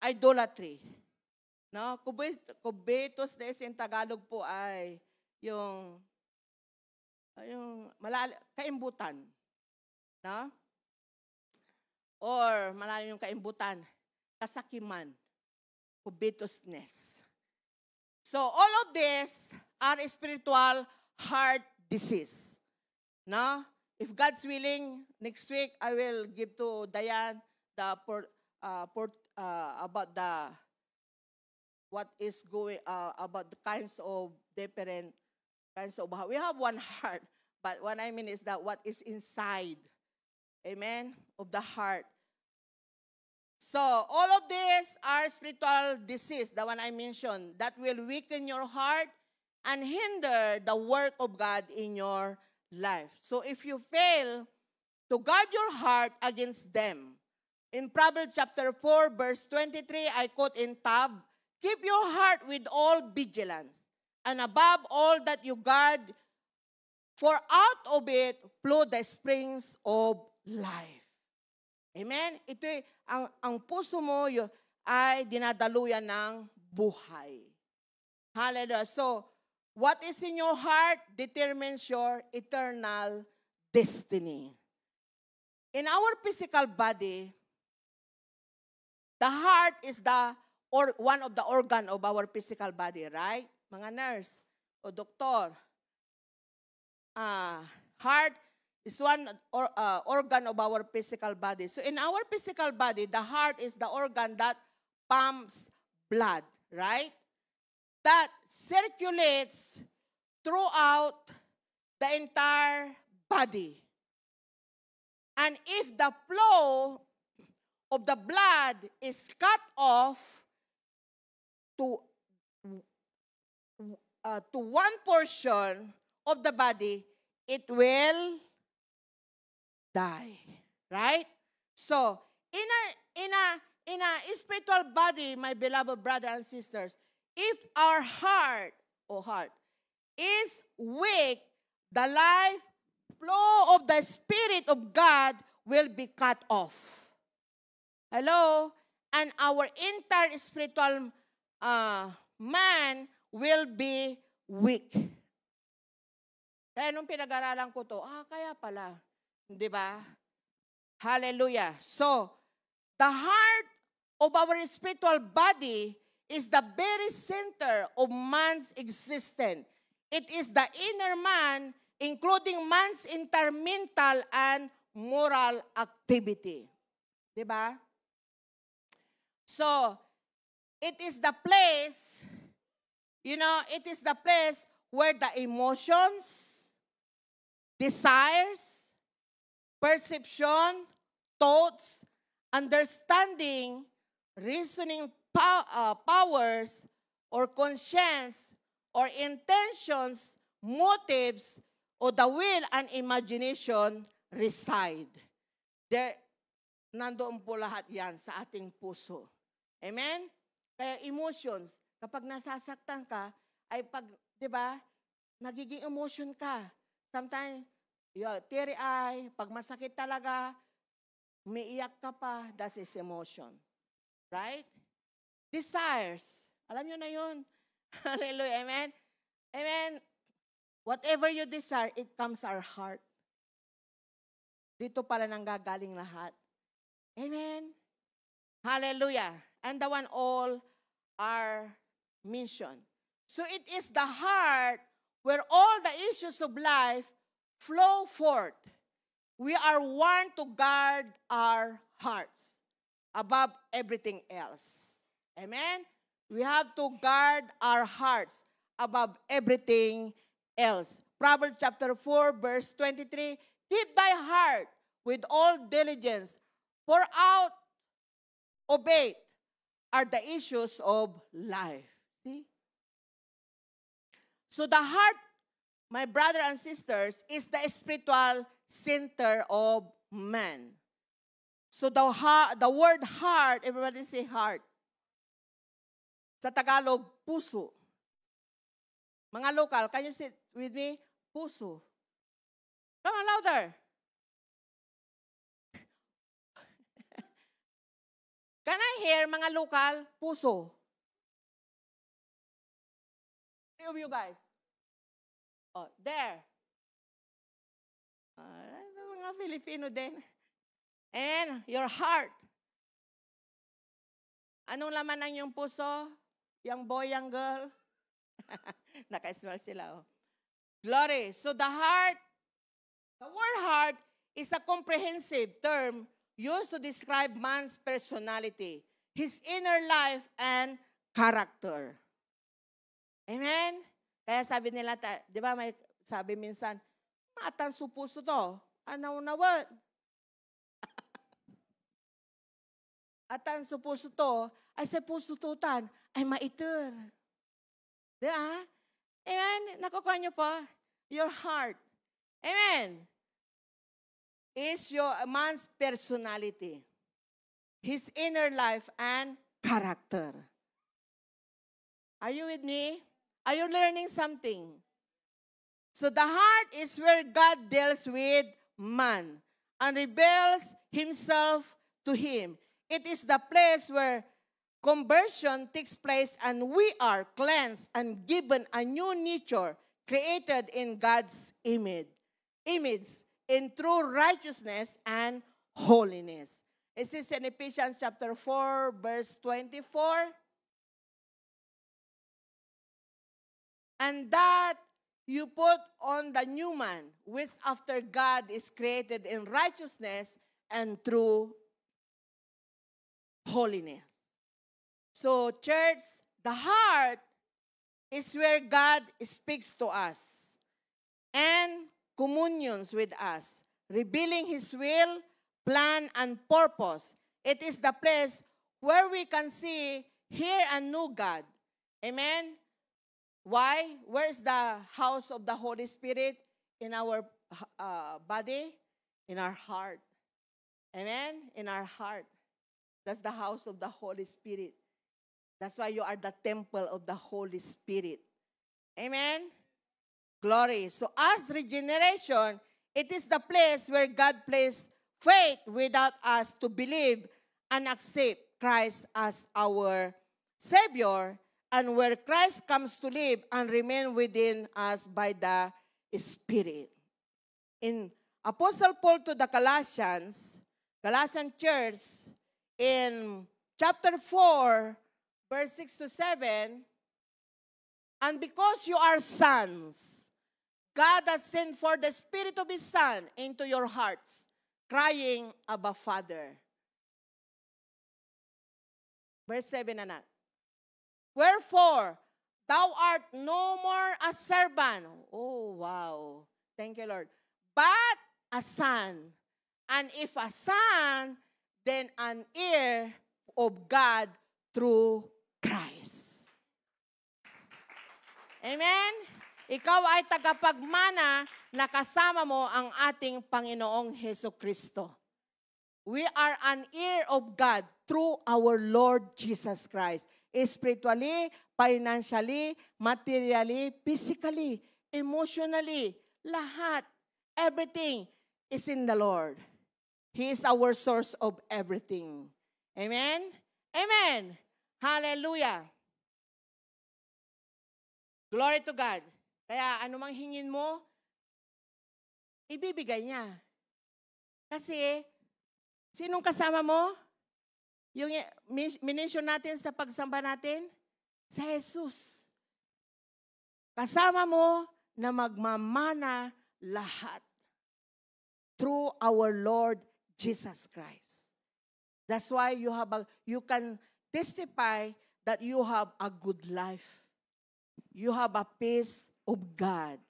Speaker 3: idolatry. No? Covetousness in Tagalog po ay yung kaimbutan. No? Or malalim yung kaimbutan, kasakiman, covetousness. So all of this are spiritual heart disease. No? If God's willing, next week I will give to Diane about what is going about the kinds of different kinds of heart. We have one heart, But what I mean is that what is inside, amen, of the heart. So, all of these are spiritual disease, the one I mentioned, that will weaken your heart and hinder the work of God in your life. So, if you fail to guard your heart against them, in Proverbs chapter 4, verse 23, I quote in tab, keep your heart with all vigilance, and above all that you guard, for out of it flow the springs of life. Amen? Ito ang puso mo ay dinadaluyan ng buhay. Hallelujah. So, what is in your heart determines your eternal destiny. In our physical body, the heart is one of the organ of our physical body, right? Mga nurse o doktor. Heart is one organ of our physical body. So in our physical body, the heart is the organ that pumps blood, right? That circulates throughout the entire body. And if the flow of the blood is cut off to one portion of the body, it will die, right? So, in a spiritual body, my beloved brothers and sisters, if our heart is weak, the life flow of the Spirit of God will be cut off. Hello? And our entire spiritual man will be weak. Kaya nung pinag-aralan ko to, kaya pala. Di ba? Hallelujah. So, the heart of our spiritual body is the very center of man's existence. It is the inner man, including man's mental and moral activity. Di ba? So, it is the place, it is the place where the emotions, desires, perception, thoughts, understanding, reasoning powers, or conscience, or intentions, motives, or the will and imagination reside. Nandoon po lahat yan sa ating puso. Amen? Kaya emotions, kapag nasasaktan ka, ay di ba, nagiging emotion ka. Sometimes, teary-eye, pag masakit talaga, umiiyak ka pa, that is emotion. Right? Desires. Alam nyo na yun. Hallelujah. Amen? Amen. Whatever you desire, it comes our heart. Dito pala nanggagaling lahat. Amen? Hallelujah. And the one all are mentioned. So it is the heart where all the issues of life flow forth. We are warned to guard our hearts above everything else. Amen? We have to guard our hearts above everything else. Proverbs chapter 4, verse 23, keep thy heart with all diligence, for out of it are the issues of life. See? So the heart, my brother and sisters, is the spiritual center of man. So the word heart, everybody say heart. Sa Tagalog, puso. Mga local, can you say with me? Puso. Come on, louder. Can I hear, mga local, puso? Three of you guys. Oh, there. Mga Filipino din. And your heart. Anong laman ng iyong puso? Young boy, young girl? Naka-smile sila. Oh. Glory. So the word heart is a comprehensive term used to describe man's personality, his inner life, and character. Amen? Kaya sabi nila, di ba may sabi minsan, Matan su puso to. Anaw na what? Atan su puso to, ay sa puso tutan, ay maitur. Diba? Amen? Nakukuha niyo po? Your heart. Amen? Is your man's personality. His inner life and character. Are you with me? Are you learning something? So the heart is where God deals with man and reveals himself to him. It is the place where conversion takes place and we are cleansed and given a new nature created in God's image in true righteousness and holiness. It says in Ephesians chapter 4, verse 24, and that you put on the new man, which after God is created in righteousness and true holiness. So, church, the heart is where God speaks to us and communions with us, revealing His will, plan, and purpose. It is the place where we can see, hear, and know God. Amen? Why? Where is the house of the Holy Spirit? In our body? In our heart. Amen? In our heart. That's the house of the Holy Spirit. That's why you are the temple of the Holy Spirit. Amen? Glory. So as regeneration, it is the place where God placed faith without us to believe and accept Christ as our Savior, and where Christ comes to live and remain within us by the Spirit. In Apostle Paul to the Galatian church, in chapter 4, verse 6 to 7, and because you are sons, God has sent for the Spirit of His Son into your hearts, crying, Abba, Father. Verse 7, anak. Wherefore, thou art no more a servant. Oh, wow. Thank you, Lord. But a son. And if a son, then an heir of God through Christ. Amen? Ikaw ay tagapagmana na kasama mo ang ating Panginoong Hesukristo. We are an heir of God through our Lord Jesus Christ. Spiritually, financially, materially, physically, emotionally, lahat, everything is in the Lord. He is our source of everything. Amen? Amen. Hallelujah. Glory to God. Kaya anumang hingin mo, ibibigay niya. Kasi, sinong kasama mo? Yung minention natin sa pagsamba natin, sa Jesus. Kasama mo na magmamana lahat through our Lord Jesus Christ. That's why you can testify that you have a good life. You have a peace of God.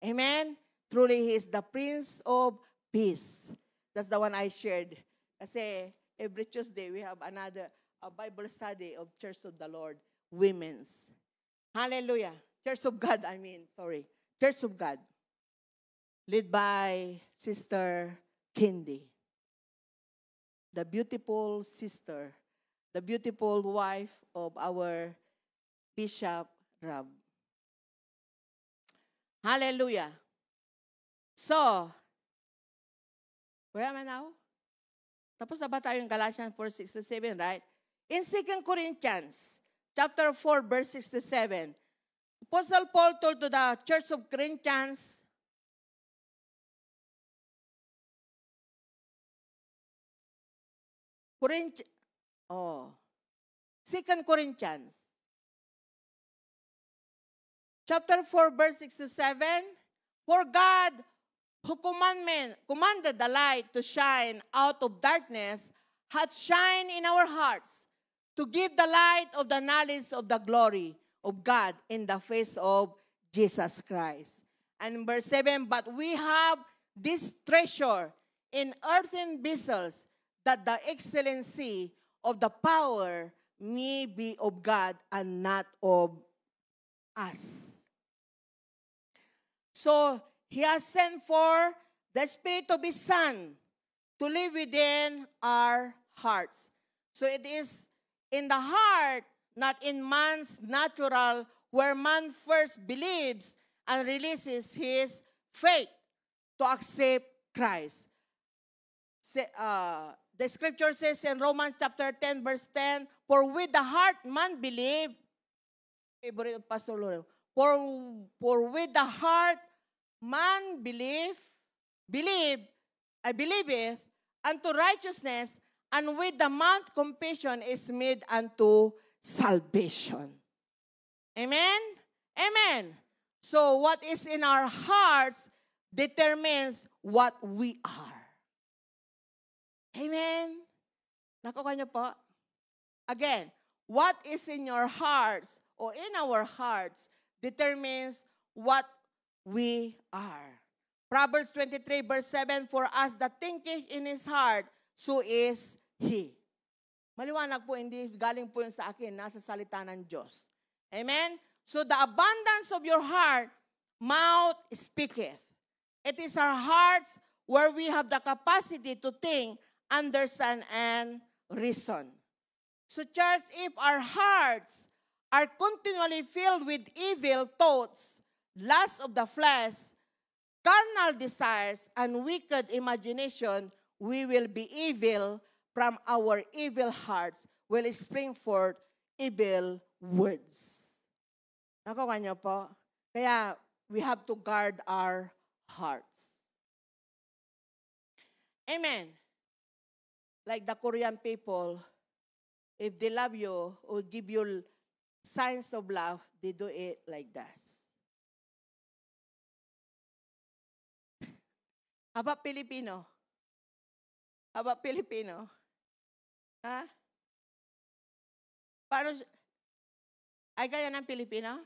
Speaker 3: Amen? Truly, He is the Prince of Peace. That's the one I shared. Kasi every Tuesday, we have a Bible study of Church of the Lord, women's. Hallelujah. Church of God, Church of God. Led by Sister Kendi. The beautiful sister, the beautiful wife of our Bishop Rab. Hallelujah. So, where am I now? Tapos na ba tayo in Galatians 4:6-7, right? In 2 Corinthians, chapter 4, verse 6-7, Apostle Paul told to the church of Corinthians, Second Corinthians, chapter 4, verse 6-7, for God, who commanded the light to shine out of darkness, hath shined in our hearts to give the light of the knowledge of the glory of God in the face of Jesus Christ. And in verse 7, but we have this treasure in earthen vessels, that the excellency of the power may be of God and not of us. So, He has sent for the Spirit of His Son to live within our hearts. So it is in the heart, not in man's natural, where man first believes and releases his faith to accept Christ. The scripture says in Romans chapter 10, verse 10, for with the heart man believe, favorite of Pastor Loro, for with the heart man believeth unto righteousness, and with the mouth confession is made unto salvation. Amen? Amen. So what is in our hearts determines what we are. Amen? Nakuha niyo po? Again, what is in your hearts or in our hearts determines what we are. Proverbs 23 verse 7, for as the thinketh in his heart, so is he. Maliwanag po, hindi galing po yun sa akin, nasa salita ng Diyos. Amen? So the abundance of your heart, mouth speaketh. It is our hearts where we have the capacity to think, understand, and reason. So church, if our hearts are continually filled with evil thoughts, lust of the flesh, carnal desires, and wicked imagination, we will be evil. From our evil hearts will spring forth evil words. Nakuha niyo po? Kaya we have to guard our hearts. Amen. Like the Korean people, if they love you or give you signs of love, they do it like that. How about Filipino? How about Filipino? Ha? Paano? Ay, kaya ng Pilipino?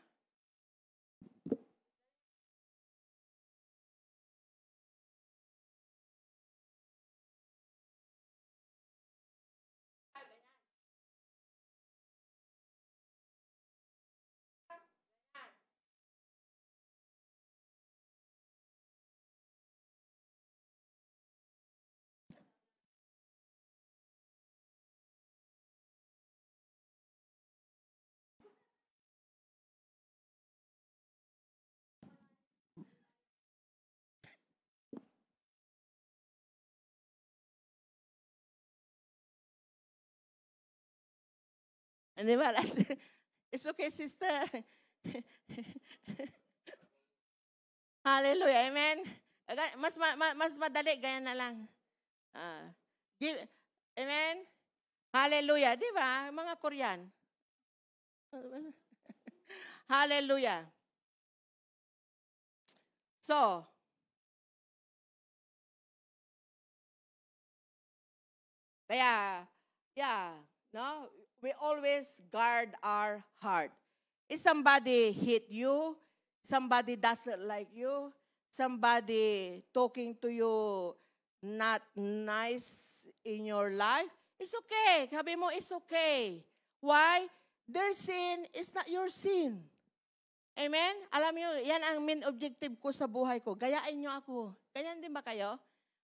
Speaker 3: Di ba? It's okay, sister. Hallelujah. Amen. Mas madali, gaya na lang. Amen. Hallelujah. Di ba? Mga Korean. Hallelujah. So, kaya, yeah, no? We always guard our heart. If somebody hit you, somebody doesn't like you, somebody talking to you not nice in your life, it's okay. Sabi mo, it's okay. Why? Their sin is not your sin. Amen? Alam niyo, yan ang main objective ko sa buhay ko. Gayain niyo ako. Ganyan din ba kayo?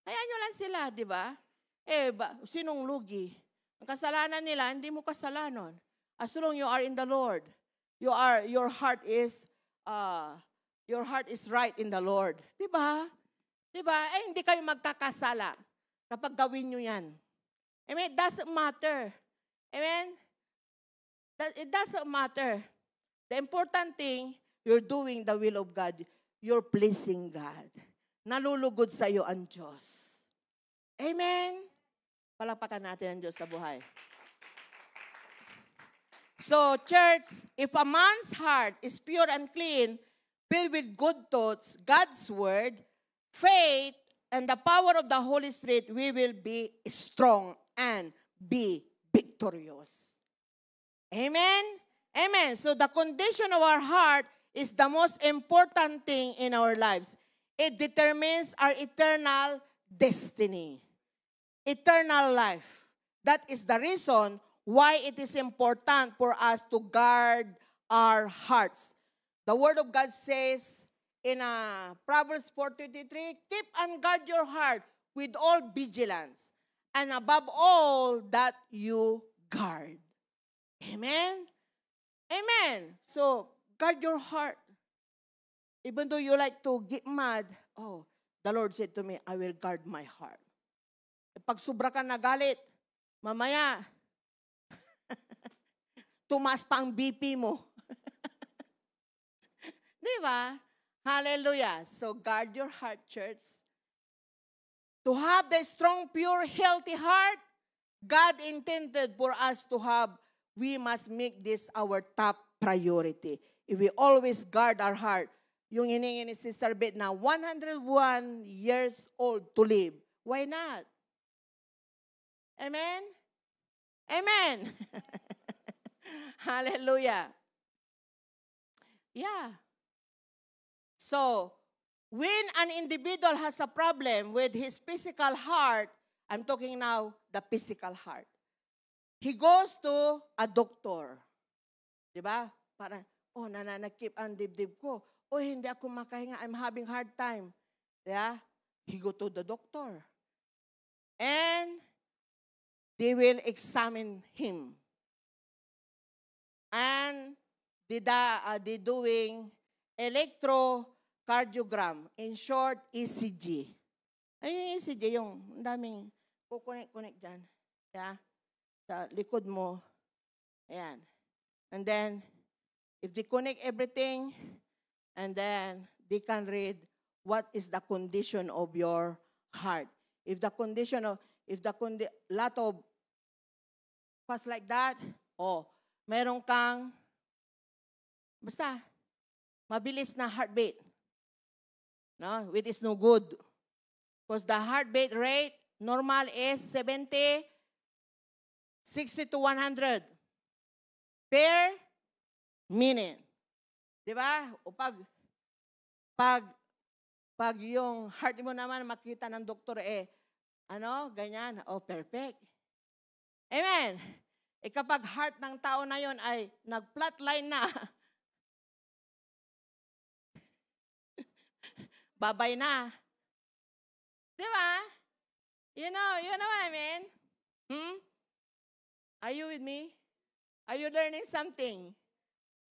Speaker 3: Gayaan niyo lang sila, di ba? Sinong lugi? Ang kasalanan nila, hindi mo kasalanan. As long you are in the Lord, your heart is right in the Lord. Diba? Diba? Hindi kayo magkakasala kapag gawin nyo yan. Amen? It doesn't matter. Amen? It doesn't matter. The important thing, you're doing the will of God. You're pleasing God. Nalulugod sa iyo ang Diyos. Amen? Palakpakan natin ang Diyos sa buhay. So, church, if a man's heart is pure and clean, filled with good thoughts, God's word, faith, and the power of the Holy Spirit, we will be strong and be victorious. Amen? Amen. So, the condition of our heart is the most important thing in our lives. It determines our eternal destiny, eternal life. That is the reason why it is important for us to guard our hearts. The Word of God says in Proverbs 4:23, keep and guard your heart with all vigilance, and above all that you guard. Amen? Amen. So, guard your heart. Even though you like to get mad, oh, the Lord said to me, I will guard my heart. Pag sobra ka nagalit, mamaya, tumaas pa ang BP mo. Di ba? Hallelujah. So, guard your heart, church. To have the strong, pure, healthy heart, God intended for us to have, we must make this our top priority. If we always guard our heart, yung hiningi ni Sister Beth na 101 years old to live, why not? Amen? Amen. Hallelujah. Yeah. So, when an individual has a problem with his physical heart, I'm talking now the physical heart, he goes to a doctor. Diba? Parang, oh, nananakip ang dibdib ko. Oh, hindi ako makahinga. I'm having hard time. Yeah? He go to the doctor. And they will examine him. And they doing electrocardiogram. In short, ECG. Ay, yung ECG, yung daming kukunik-kunik dyan. Yeah? Sa likod mo. Ayan. And then, if they connect everything, and then they can read what is the condition of your heart. If the condition of, lot of fast like that, oh, meron kang, basta, mabilis na heartbeat. No, which is no good. Because the heartbeat rate, normal is 70, 60 to 100 per minute. Diba? O pag yung heart mo naman makita ng doktor, ganyan. Oh, perfect. Amen. Kapag heart ng tao na yon ay nag-flatline na, babay na. Diba? You know what I mean? Are you with me? Are you learning something?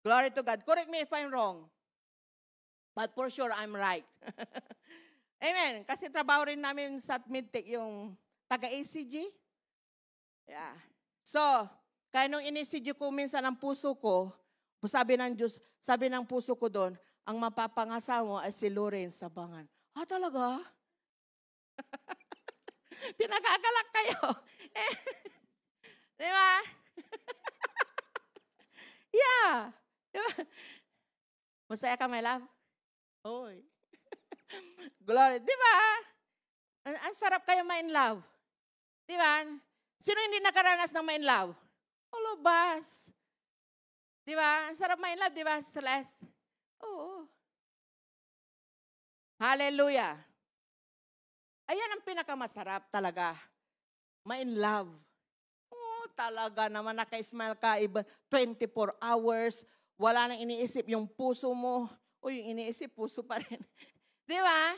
Speaker 3: Glory to God. Correct me if I'm wrong. But for sure, I'm right. Amen. Kasi trabaho rin namin sa Midtech yung taga-ECG. Yeah. So, kaya nung in-ECG ko minsan ang puso ko, sabi ng Diyos, sabi ng puso ko doon, ang mapapangasa mo ay si Lawrence Sabangan. Ah, talaga? Pinagagalak kayo. Di ba? Yeah. Diba? Masaya ka, my love? Oy. Glory. Diba? Ang sarap kayo ma-in love. Diba? Sino hindi nakaranas ng ma-in love? All of us. Diba? Ang sarap ma-in love, diba, Celeste? Oo. Hallelujah. Ayan ang pinakamasarap talaga. Ma-in love. Talaga naman naka-smile ka, 24 hours, wala nang iniisip yung puso mo. O yung iniisip, puso pa rin. Di ba?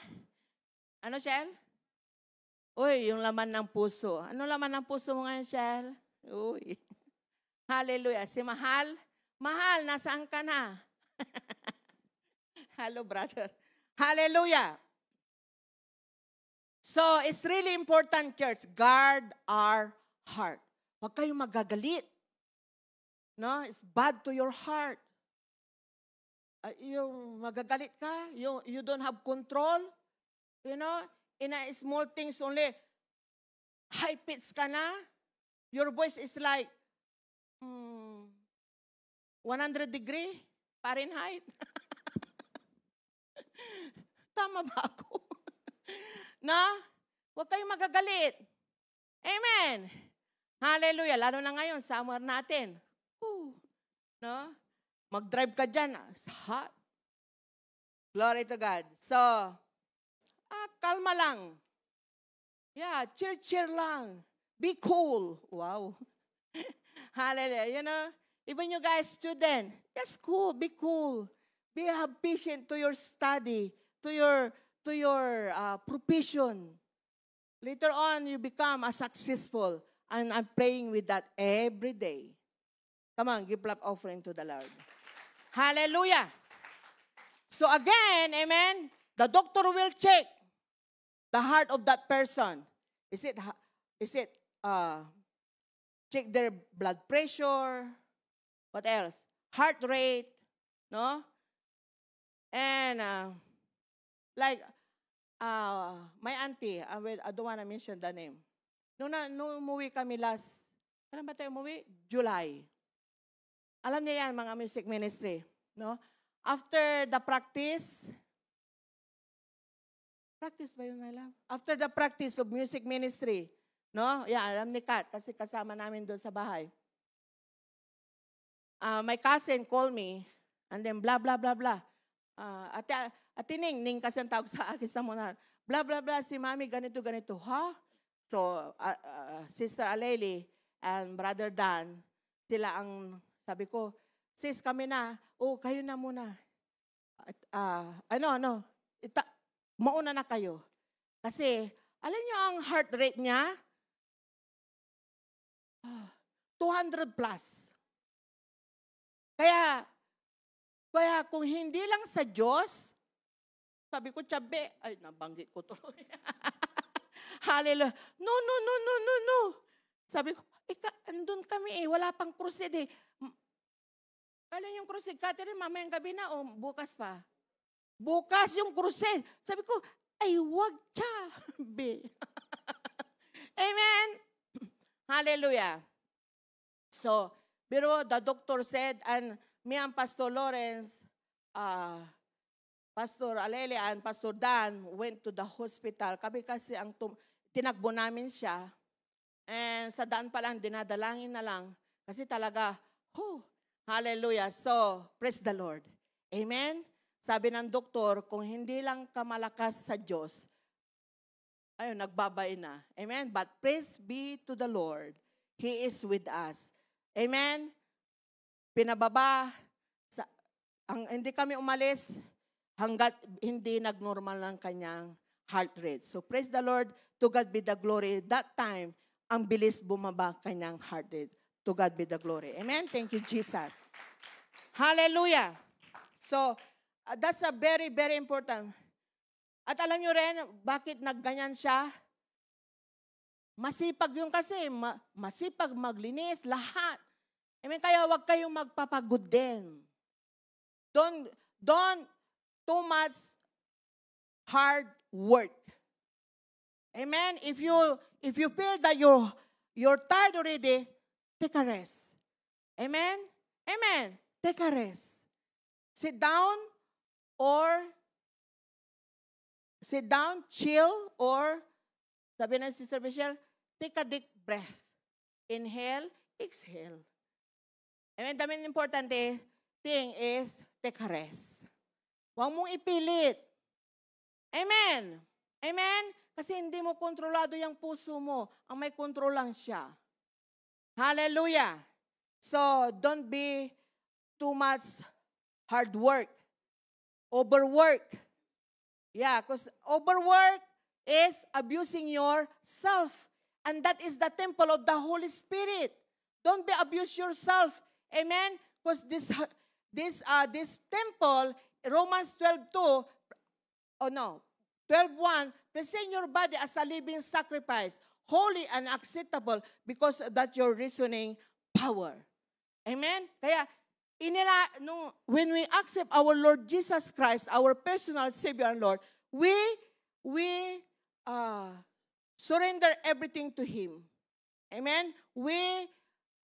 Speaker 3: Ano, Shell? Uy, yung laman ng puso. Ano laman ng puso mo ngayon, Shell? Uy. Hallelujah. Si Mahal, Mahal, nasaan ka na? Hello, brother. Hallelujah. So, it's really important, church, guard our heart. Huwag kayong magagalit. No? It's bad to your heart. Yung magagalit ka, you don't have control. You know, in a small things only, high pitch ka na. Your voice is like 100 degree Fahrenheit. Tama ba ako? No? Huwag kayong magagalit. Amen. Hallelujah. Lalo na ngayon, summer natin. No? Mag-drive ka dyan. It's hot. Glory to God. So, kalma lang. Yeah, cheer lang. Be cool. Wow. Hallelujah. You know, even you guys, student, just cool. Be cool. Have patience to your study, to your profession. Later on, you become a successful. And I'm praying with that every day. Come on, give clap offering to the Lord. Hallelujah. So again, amen, the doctor will check the heart of that person. Is it check their blood pressure? What else? Heart rate, no? And my auntie, I don't want to mention the name. Nung umuwi kami kailan ba tayo umuwi? July. Alam niya yan, mga music ministry. No? After the practice ba yun, my love? After the practice of music ministry, no? Yeah, alam ni Kat, kasi kasama namin doon sa bahay. My cousin called me, and then blah, blah, blah, blah. Ate Ning kasi ang tawag sa akin sa muna. Blah, blah, blah, si Mami, ganito, ganito. Ha? So, Sister Aleli and Brother Dan, sila ang, sabi ko, sis, kami na. Kayo na muna. Mauna na kayo. Kasi, alam niyo ang heart rate niya? 200 plus. Kaya kung hindi lang sa Diyos, sabi ko, Chabe, ay, nabanggit ko tuloy. Hallelujah. No. Sabi ko, andun kami wala pang crusade Kailan yung crusade? Catherine, mamayang gabi na o bukas pa? Bukas yung crusade. Sabi ko, ay, wag Chabe. Amen. Hallelujah. So, pero the doctor said, and me and Pastor Lawrence, Pastor Alele and Pastor Dan went to the hospital. Kami kasi tinagbo namin siya. And sa daan pa lang, dinadalangin na lang. Kasi talaga, hallelujah. So, praise the Lord. Amen? Sabi ng doktor, kung hindi lang ka malakas sa Diyos, ayun, nagbabay na. Amen? But praise be to the Lord. He is with us. Amen? Pinababa. Hindi kami umalis hanggat hindi nagnormal ng kanyang heart rate. So praise the Lord. To God be the glory. That time, ang bilis bumaba kanyang heart rate. To God be the glory. Amen? Thank you, Jesus. Hallelujah. So, that's a very, very important. At alam nyo rin, bakit nagganyan siya? Masipag yung kasi, masipag maglinis, lahat. Amen? Kaya wag kayong magpapagod din. Don't too much hard work. Amen? If you feel that you're tired already, take a rest. Amen? Amen. Take a rest. Sit down, chill, or sabi ng Sister Michelle, take a deep breath. Inhale, exhale. Amen? The main important thing is take a rest. Huwag mong ipilit. Amen? Amen? Kasi hindi mo kontrolado yung puso mo. Ang may kontrol lang siya. Hallelujah. So, don't be too much hard work. Overwork. Yeah, because overwork is abusing yourself. And that is the temple of the Holy Spirit. Don't be abuse yourself. Amen? Because this temple, Romans 12:1, present your body as a living sacrifice, holy and acceptable, because of that your reasoning power. Amen? Kaya, when we accept our Lord Jesus Christ, our personal Savior and Lord, we surrender everything to Him. Amen? We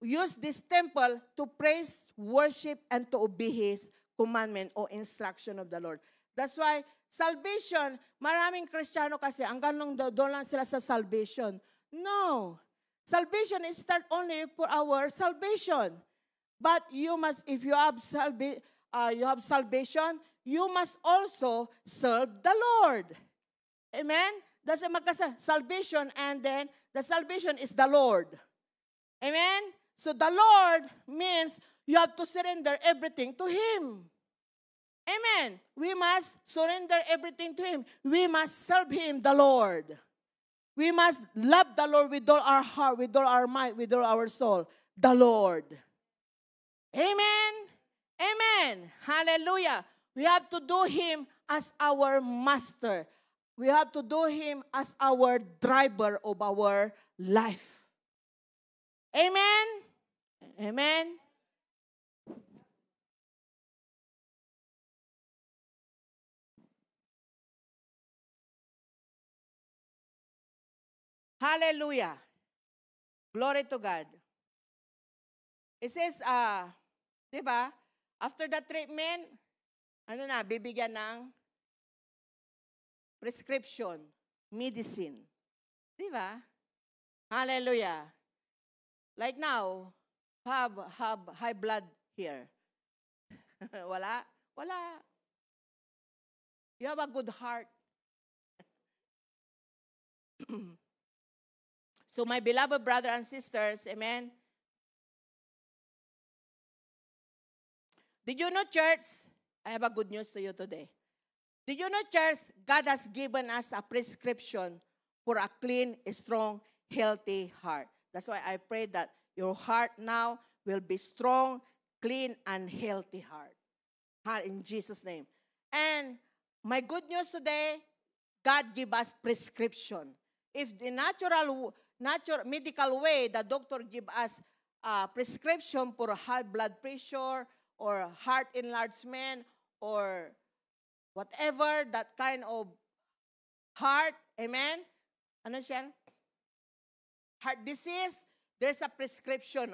Speaker 3: use this temple to praise, worship, and to obey His commandment o instruction of the Lord. That's why, salvation, maraming Kristiyano kasi, hanggang doon lang sila sa salvation. No. Salvation is start only for our salvation. But you must, if you have salvation, you must also serve the Lord. Amen? That's a salvation, and then the salvation is the Lord. Amen? So the Lord means you have to surrender everything to Him. Amen. We must surrender everything to Him. We must serve Him, the Lord. We must love the Lord with all our heart, with all our might, with all our soul. The Lord. Amen. Amen. Hallelujah. We have to do Him as our master. We have to do Him as our driver of our life. Amen. Amen. Hallelujah. Glory to God. It says, di ba, after the treatment, bibigyan ng prescription, medicine. Di ba? Hallelujah. Like now, have high blood here. Wala? Wala. You have a good heart. So my beloved brother and sisters, amen. Did you know, church? I have a good news to you today. Did you know, church, God has given us a prescription for a clean, strong, healthy heart. That's why I pray that your heart now will be strong, clean, and healthy heart. In Jesus' name. And my good news today, God give us prescription. If the natural medical way, the doctor give us a prescription for high blood pressure or heart enlargement or whatever that kind of heart, amen? Ano siya? Heart disease, there's a prescription.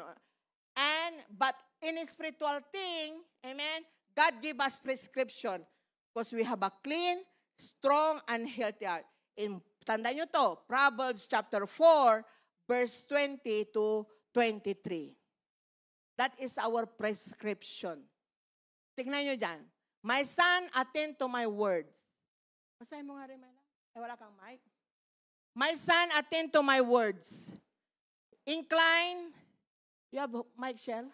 Speaker 3: But in a spiritual thing, amen, God give us prescription because we have a clean, strong, and healthy heart. Tandaan nyo to, Proverbs chapter 4, verse 20 to 23. That is our prescription. Tignan nyo dyan. My son, attend to my words. Basahin mo nga rin, Mela. Wala kang mic. My son, attend to my words. Incline. You have mic, Shell?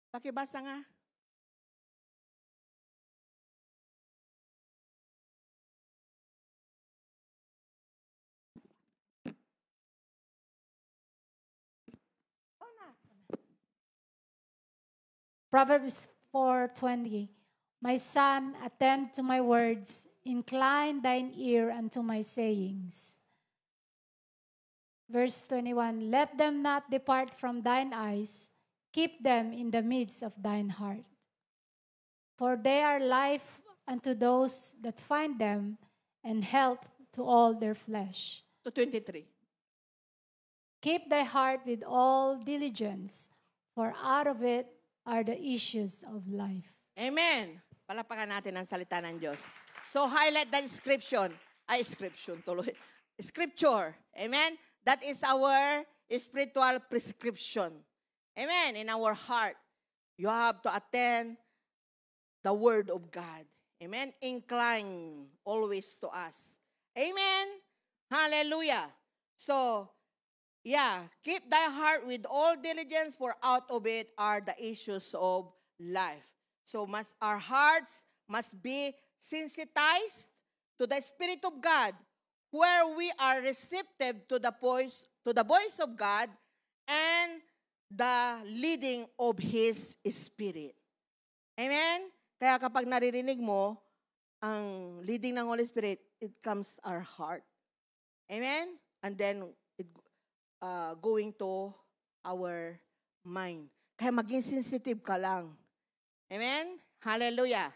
Speaker 3: Pakibasa nga.
Speaker 2: Proverbs 4:20. My son, attend to my words, incline thine ear unto my sayings. Verse 21, let them not depart from thine eyes, keep them in the midst of thine heart. For they are life unto those that find them, and health to all their flesh.
Speaker 3: To 23.
Speaker 2: Keep thy heart with all diligence, for out of it are the issues of life.
Speaker 3: Amen. Palapakan natin ang salita ng Diyos. So highlight that scripture. Scripture. Amen. That is our spiritual prescription. Amen. In our heart, you have to attend the word of God. Amen. Incline always to us. Amen. Hallelujah. So, keep thy heart with all diligence, for out of it are the issues of life. So our hearts must be sensitized to the Spirit of God, where we are receptive to the voice of God and the leading of His Spirit. Amen? Kaya kapag naririnig mo ang leading ng Holy Spirit, it comes our heart. Amen? And then it going to our mind. Kaya maging sensitive ka lang. Amen? Hallelujah.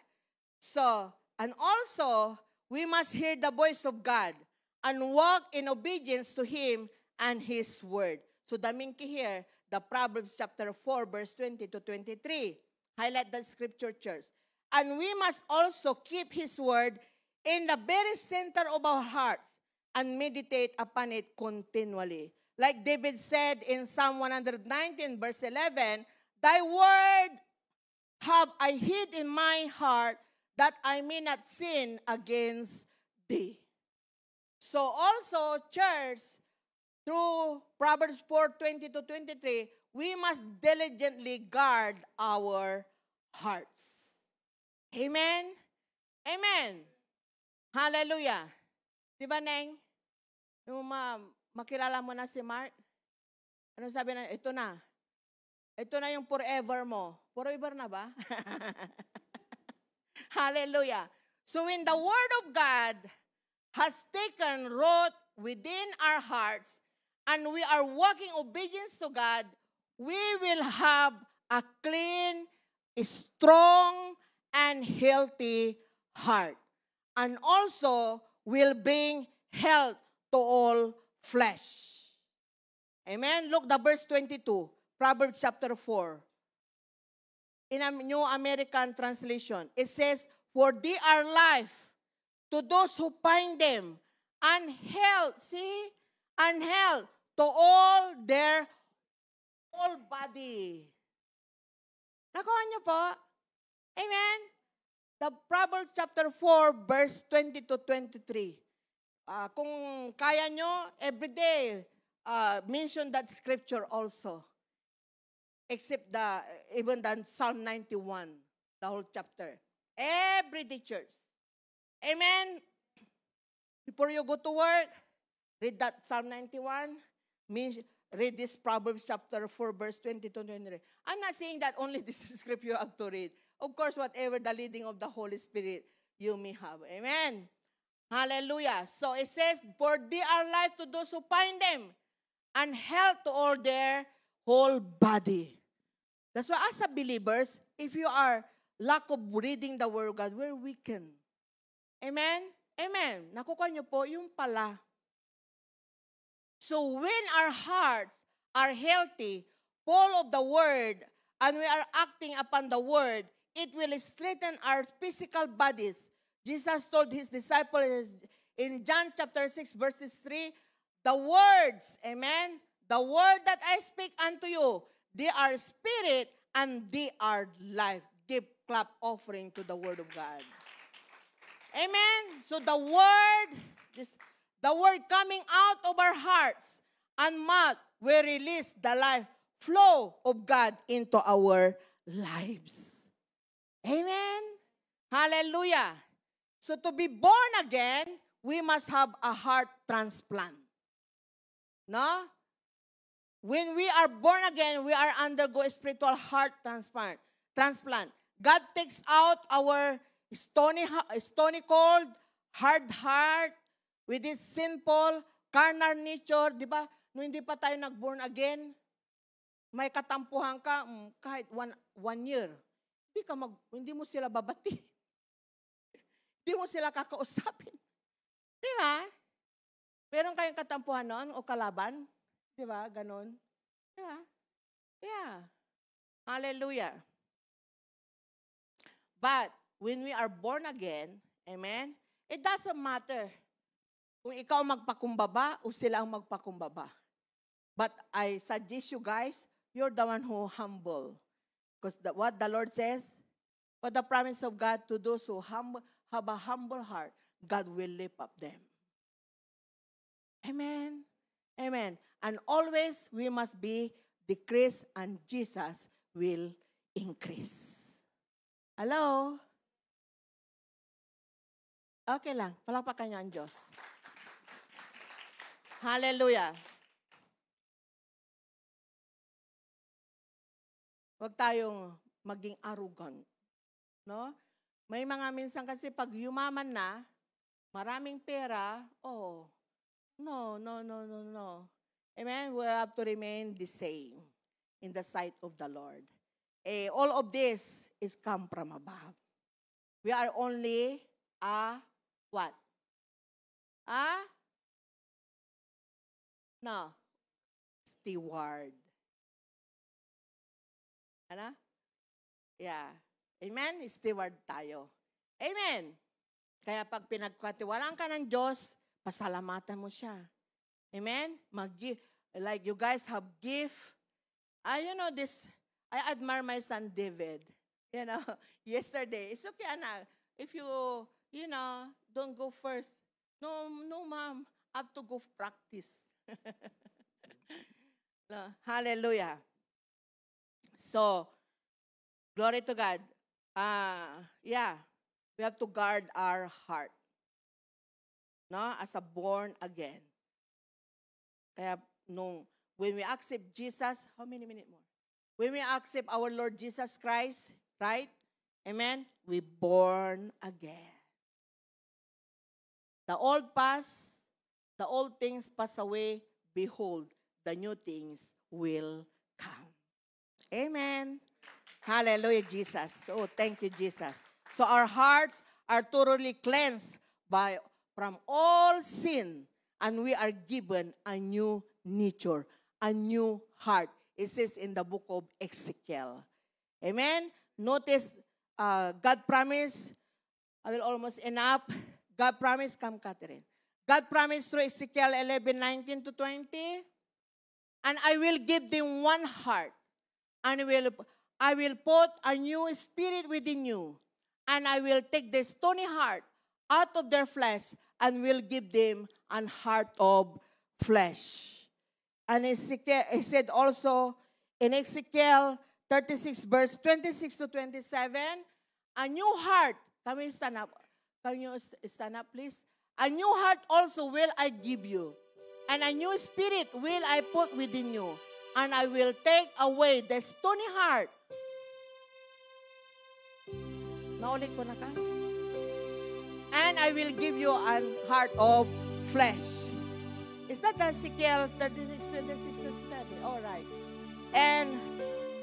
Speaker 3: So, and also, we must hear the voice of God and walk in obedience to Him and His word. So, Daminki here, the Proverbs chapter 4, verse 20 to 23. Highlight that scripture, church. And we must also keep His word in the very center of our hearts and meditate upon it continually. Like David said in Psalm 119, verse 11, thy word have I hid in my heart that I may not sin against thee. So also, church, through Proverbs 4:20-23, we must diligently guard our hearts. Amen? Amen. Hallelujah. Di ba, Neng? Nung makilala mo na si Mark, ano sabi na, ito na. Ito na yung forever mo. Forever na ba? Hallelujah. So when the Word of God has taken root within our hearts and we are walking obedience to God, we will have a clean, strong, and healthy heart. And also will bring health to all flesh. Amen? Look the verse 22, Proverbs chapter 4. In a New American Translation, it says, for they are life to those who find them, and health, see? And health to all their whole body. Nakuha niyo po? Amen? The Proverbs chapter 4, verse 20-23. Kung kaya nyo, everyday, mention that scripture also. Except even the Psalm 91, the whole chapter. Every day, church. Amen? Before you go to work, read that Psalm 91. Read this Proverbs chapter 4, verse 20-23. I'm not saying that only this scripture you have to read. Of course, whatever the leading of the Holy Spirit you may have. Amen? Hallelujah. So it says, for they are life to those who find them, and health to all their whole body. That's why as a believers, if you are lack of reading the Word of God, we're weakened. Amen? Amen. Nakukuha niyo po, yung pala. So when our hearts are healthy, full of the Word, and we are acting upon the Word, it will strengthen our physical bodies. Jesus told his disciples in John chapter 6, verses 3, the words, amen, the word that I speak unto you, they are spirit and they are life. Give clap offering to the Word of God. Amen. So the word coming out of our hearts and mouth will release the life flow of God into our lives. Amen. Hallelujah. So to be born again, we must have a heart transplant. No? When we are born again, we are undergo spiritual heart transplant. God takes out our stony cold, hard heart with its sinful, carnal nature. Di ba? Nung hindi pa tayo nag-born again, may katampuhan ka kahit one year. Hindi mo sila babati. Hindi mo sila kakausapin. Di ba? Meron kayong katampuhan noon o kalaban? Di ba? Ganon. Di ba? Yeah. Hallelujah. But when we are born again, amen, it doesn't matter kung ikaw magpakumbaba o sila ang magpakumbaba. But I suggest you guys, you're the one who humble. Because what the Lord says, for the promise of God to those who have a humble heart, God will lift up them. Amen. Amen. And always we must be decreased and Jesus will increase. Hello? Okay lang. Palakpakan niyo ang Diyos. Hallelujah. Huwag tayong maging arrogant. No? May mga minsan kasi pag yumaman na, maraming pera, no. Amen? We have to remain the same in the sight of the Lord. All of this is come from above. We are only a what? No. Steward. Ano? Yeah. Amen? Steward tayo. Amen. Kaya pag pinagkatiwalaan ka ng Diyos, pasalamatan mo siya. Amen? Mag-give. Like you guys have gift. You know this, I admire my son David. You know, yesterday, it's okay, anak. if you, don't go first. No, no, ma'am. I have to go practice. Hallelujah. So, glory to God. We have to guard our heart. No, as a born again. Kaya when we accept Jesus, how many minutes more? When we accept our Lord Jesus Christ, right? Amen? We born again. The old pass, the old things pass away. Behold, the new things will come. Amen. Hallelujah, Jesus. Oh, thank you, Jesus. So our hearts are thoroughly cleansed from all sin, and we are given a new nature, a new heart. It says in the book of Ezekiel. Amen. Notice, God promised, I will almost end up. God promised, come Catherine. God promised through Ezekiel 11:19-20, and I will give them one heart, and I will put a new spirit within you, and I will take the stony heart out of their flesh, and will give them an heart of flesh. And Ezekiel, he said also in Ezekiel 36, verse 26-27, a new heart. Can we stand up? Can you stand up, please? A new heart also will I give you, and a new spirit will I put within you, and I will take away the stony heart. Naulit ko na ka? And I will give you a heart of flesh. Is that Ezekiel 36:26-27? All right. And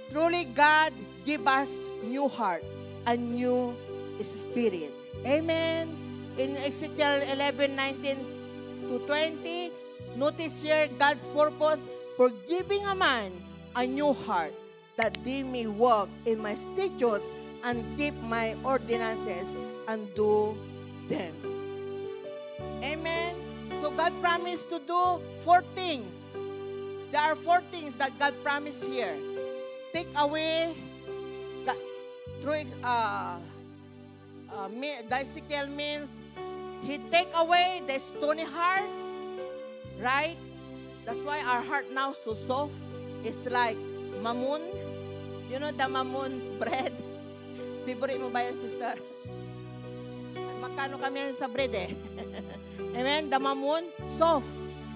Speaker 3: truly God give us new heart, a new spirit. Amen. In Ezekiel 11:19-20, notice here God's purpose for giving a man a new heart, that they may walk in my statutes and keep my ordinances and do them. Amen. So God promised to do 4 things. There are 4 things that God promised here. Take away Ezekiel means He take away the stony heart, right? That's why our heart now so soft. It's like mamun. You know the mamun bread? Favorite mo ba yan, sister? Magkano kami yan sa bread eh? Amen? The mamun, soft.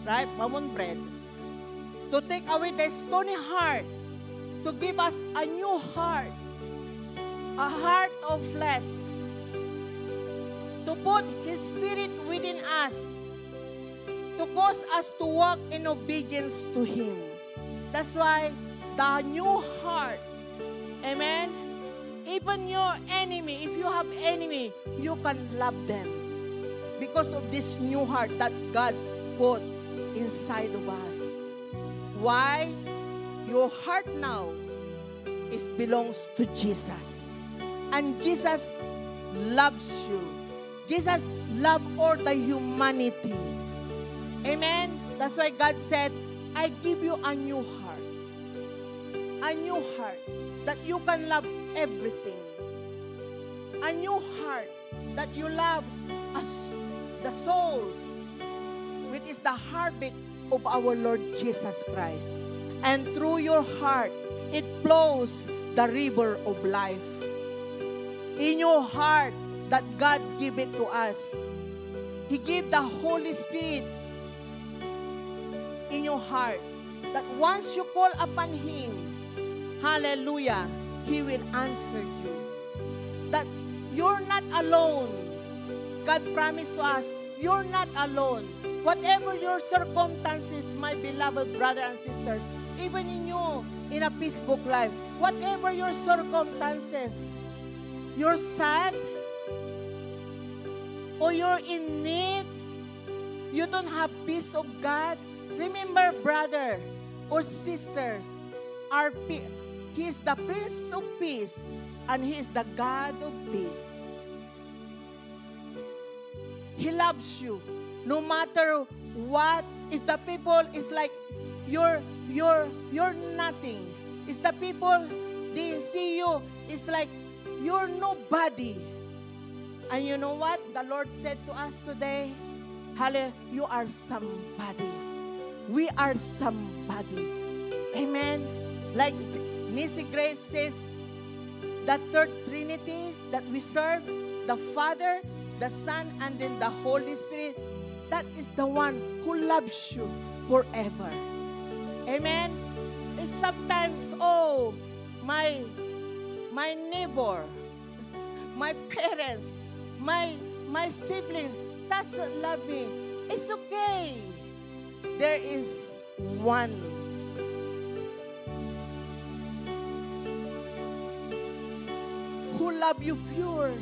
Speaker 3: Right? Mamun bread. To take away the stony heart. To give us a new heart. A heart of flesh. To put His Spirit within us. To cause us to walk in obedience to Him. That's why the new heart. Amen? Even your enemy, if you have enemy, you can love them. Because of this new heart that God put inside of us. Why? Your heart now belongs to Jesus. And Jesus loves you. Jesus loves all the humanity. Amen? That's why God said, I give you a new heart. A new heart that you can love everything. A new heart that you love as the souls, which is the heartbeat of our Lord Jesus Christ. And through your heart, it flows the river of life. In your heart, that God give it to us. He gave the Holy Spirit in your heart, that once you call upon Him, hallelujah, He will answer you. That you're not alone. God promised to us, you're not alone. Whatever your circumstances, my beloved brother and sisters, even in you, in a Facebook Live, whatever your circumstances, you're sad, or you're in need, you don't have peace of God, remember, brother or sisters, He is the Prince of Peace, and He is the God of peace. He loves you. No matter what, if the people is like, you're nothing. If the people, they see you, it's like, you're nobody. And you know what? The Lord said to us today, hallelujah, you are somebody. We are somebody. Amen. Like Nisi Grace says, the third Trinity that we serve, the Father, the Son, and then the Holy Spirit, that is the one who loves you forever. Amen. If sometimes, oh, my neighbor, my parents, my sibling doesn't love me, it's okay. There is one who love you pure,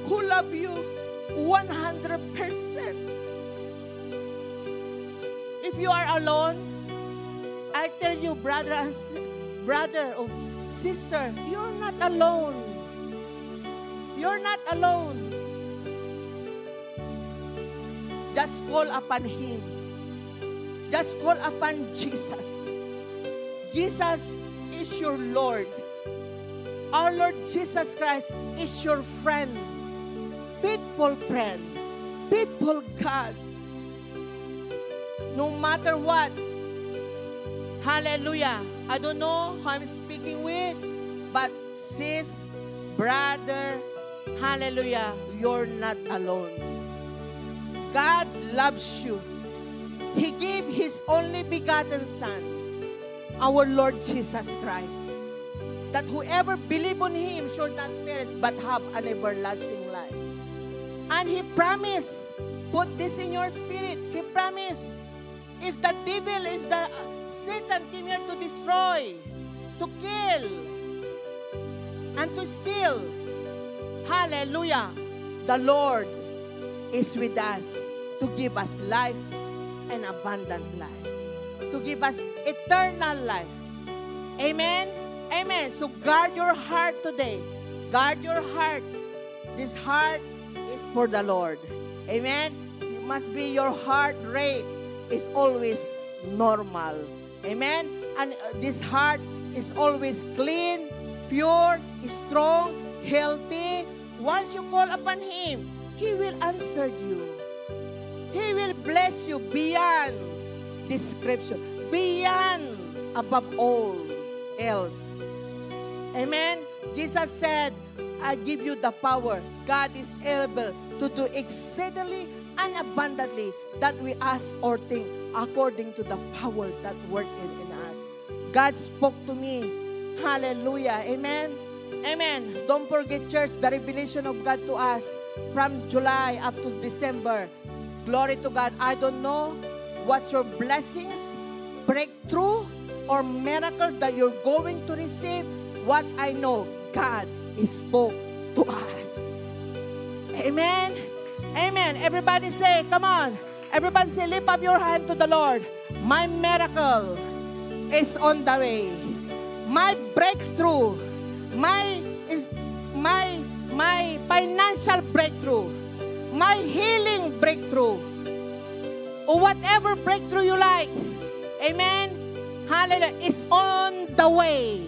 Speaker 3: who love you 100%. If you are alone, I tell you, brother or sister, you're not alone. You're not alone. Just call upon Him. Just call upon Jesus. Jesus is your Lord. Our Lord Jesus Christ is your friend. Faithful friend. Faithful God. No matter what. Hallelujah. I don't know who I'm speaking with, but sis, brother, hallelujah, you're not alone. God loves you. He gave His only begotten Son, our Lord Jesus Christ, that whoever believes on Him should not perish but have an everlasting life. And He promised, put this in your spirit, He promised, if the devil, if the Satan came here to destroy, to kill, and to steal, hallelujah, the Lord is with us to give us life and abundant life, to give us eternal life. Amen? Amen. So guard your heart today. Guard your heart. This heart is for the Lord. Amen? It must be your heart rate is always normal. Amen? And this heart is always clean, pure, strong, healthy. Once you call upon Him, He will answer you. He will bless you beyond description, beyond above all else. Amen? Jesus said, I give you the power. God is able to do exceedingly and abundantly that we ask or think according to the power that works in us. God spoke to me. Hallelujah. Amen. Amen. Don't forget, church, the revelation of God to us from July up to December. Glory to God. I don't know what's your blessings, breakthrough, or miracles that you're going to receive. What I know, God spoke to us. Amen. Amen. Everybody say, come on. Everybody say, lift up your hand to the Lord. My miracle is on the way. My breakthrough, my financial breakthrough, my healing breakthrough, or whatever breakthrough you like. Amen. Hallelujah. Is on the way.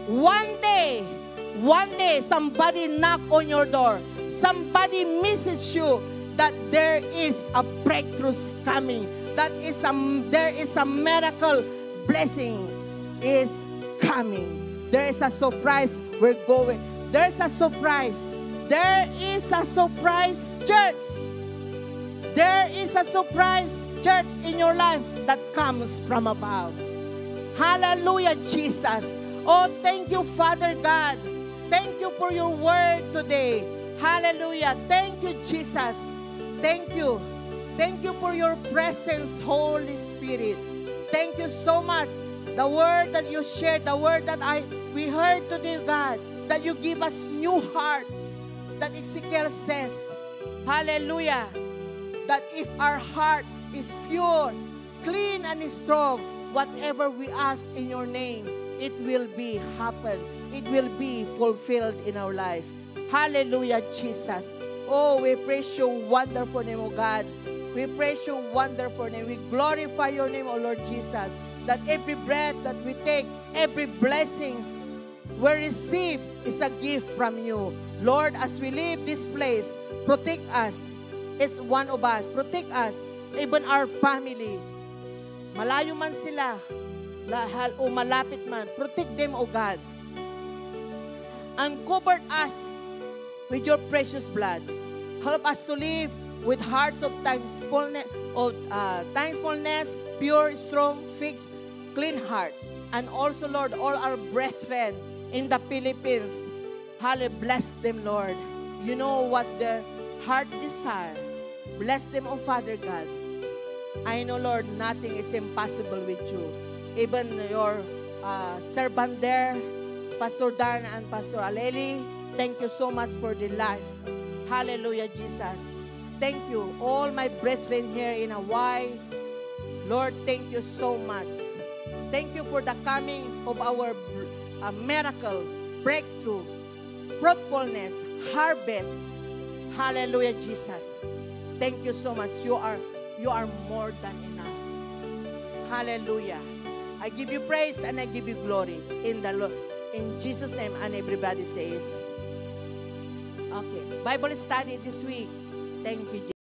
Speaker 3: One day, somebody knock on your door. Somebody message you that there is a breakthrough coming. There is a miracle blessing is coming. There is a surprise. We're going. There's a surprise. There is a surprise, church. There is a surprise, church, in your life that comes from above. Hallelujah, Jesus. Oh, thank you, Father God. Thank you for your word today. Hallelujah. Thank you, Jesus. Thank you. Thank you for your presence, Holy Spirit. Thank you so much. The word that you shared, the word that we heard today, God, that you give us new heart. That Ezekiel says, hallelujah, that if our heart is pure, clean, and strong, whatever we ask in your name, it will be happen. It will be fulfilled in our life. Hallelujah, Jesus. Oh, we praise your wonderful name, oh God. We praise your wonderful name. We glorify your name, oh Lord Jesus. That every breath that we take, every blessings, we receive is a gift from you. Lord, as we leave this place, protect us. It's one of us. Protect us. Even our family. Malayo man sila, o malapit man. Protect them, O God. And cover us with your precious blood. Help us to live with hearts of thankfulness, pure, strong, fixed, clean heart. And also, Lord, all our brethren in the Philippines, hallelujah, bless them, Lord. You know what their heart desire. Bless them, O Father God. I know, Lord, nothing is impossible with you. Even your servant there, Pastor Dan and Pastor Aleli, thank you so much for the life. Hallelujah, Jesus. Thank you. All my brethren here in Hawaii, Lord, thank you so much. Thank you for the coming of our miracle, breakthrough, fruitfulness, harvest. Hallelujah, Jesus. Thank you so much. You are more than enough. Hallelujah. I give you praise and I give you glory in the Lord. In Jesus' name, and everybody says, okay. Bible study this week. Thank you, Jesus.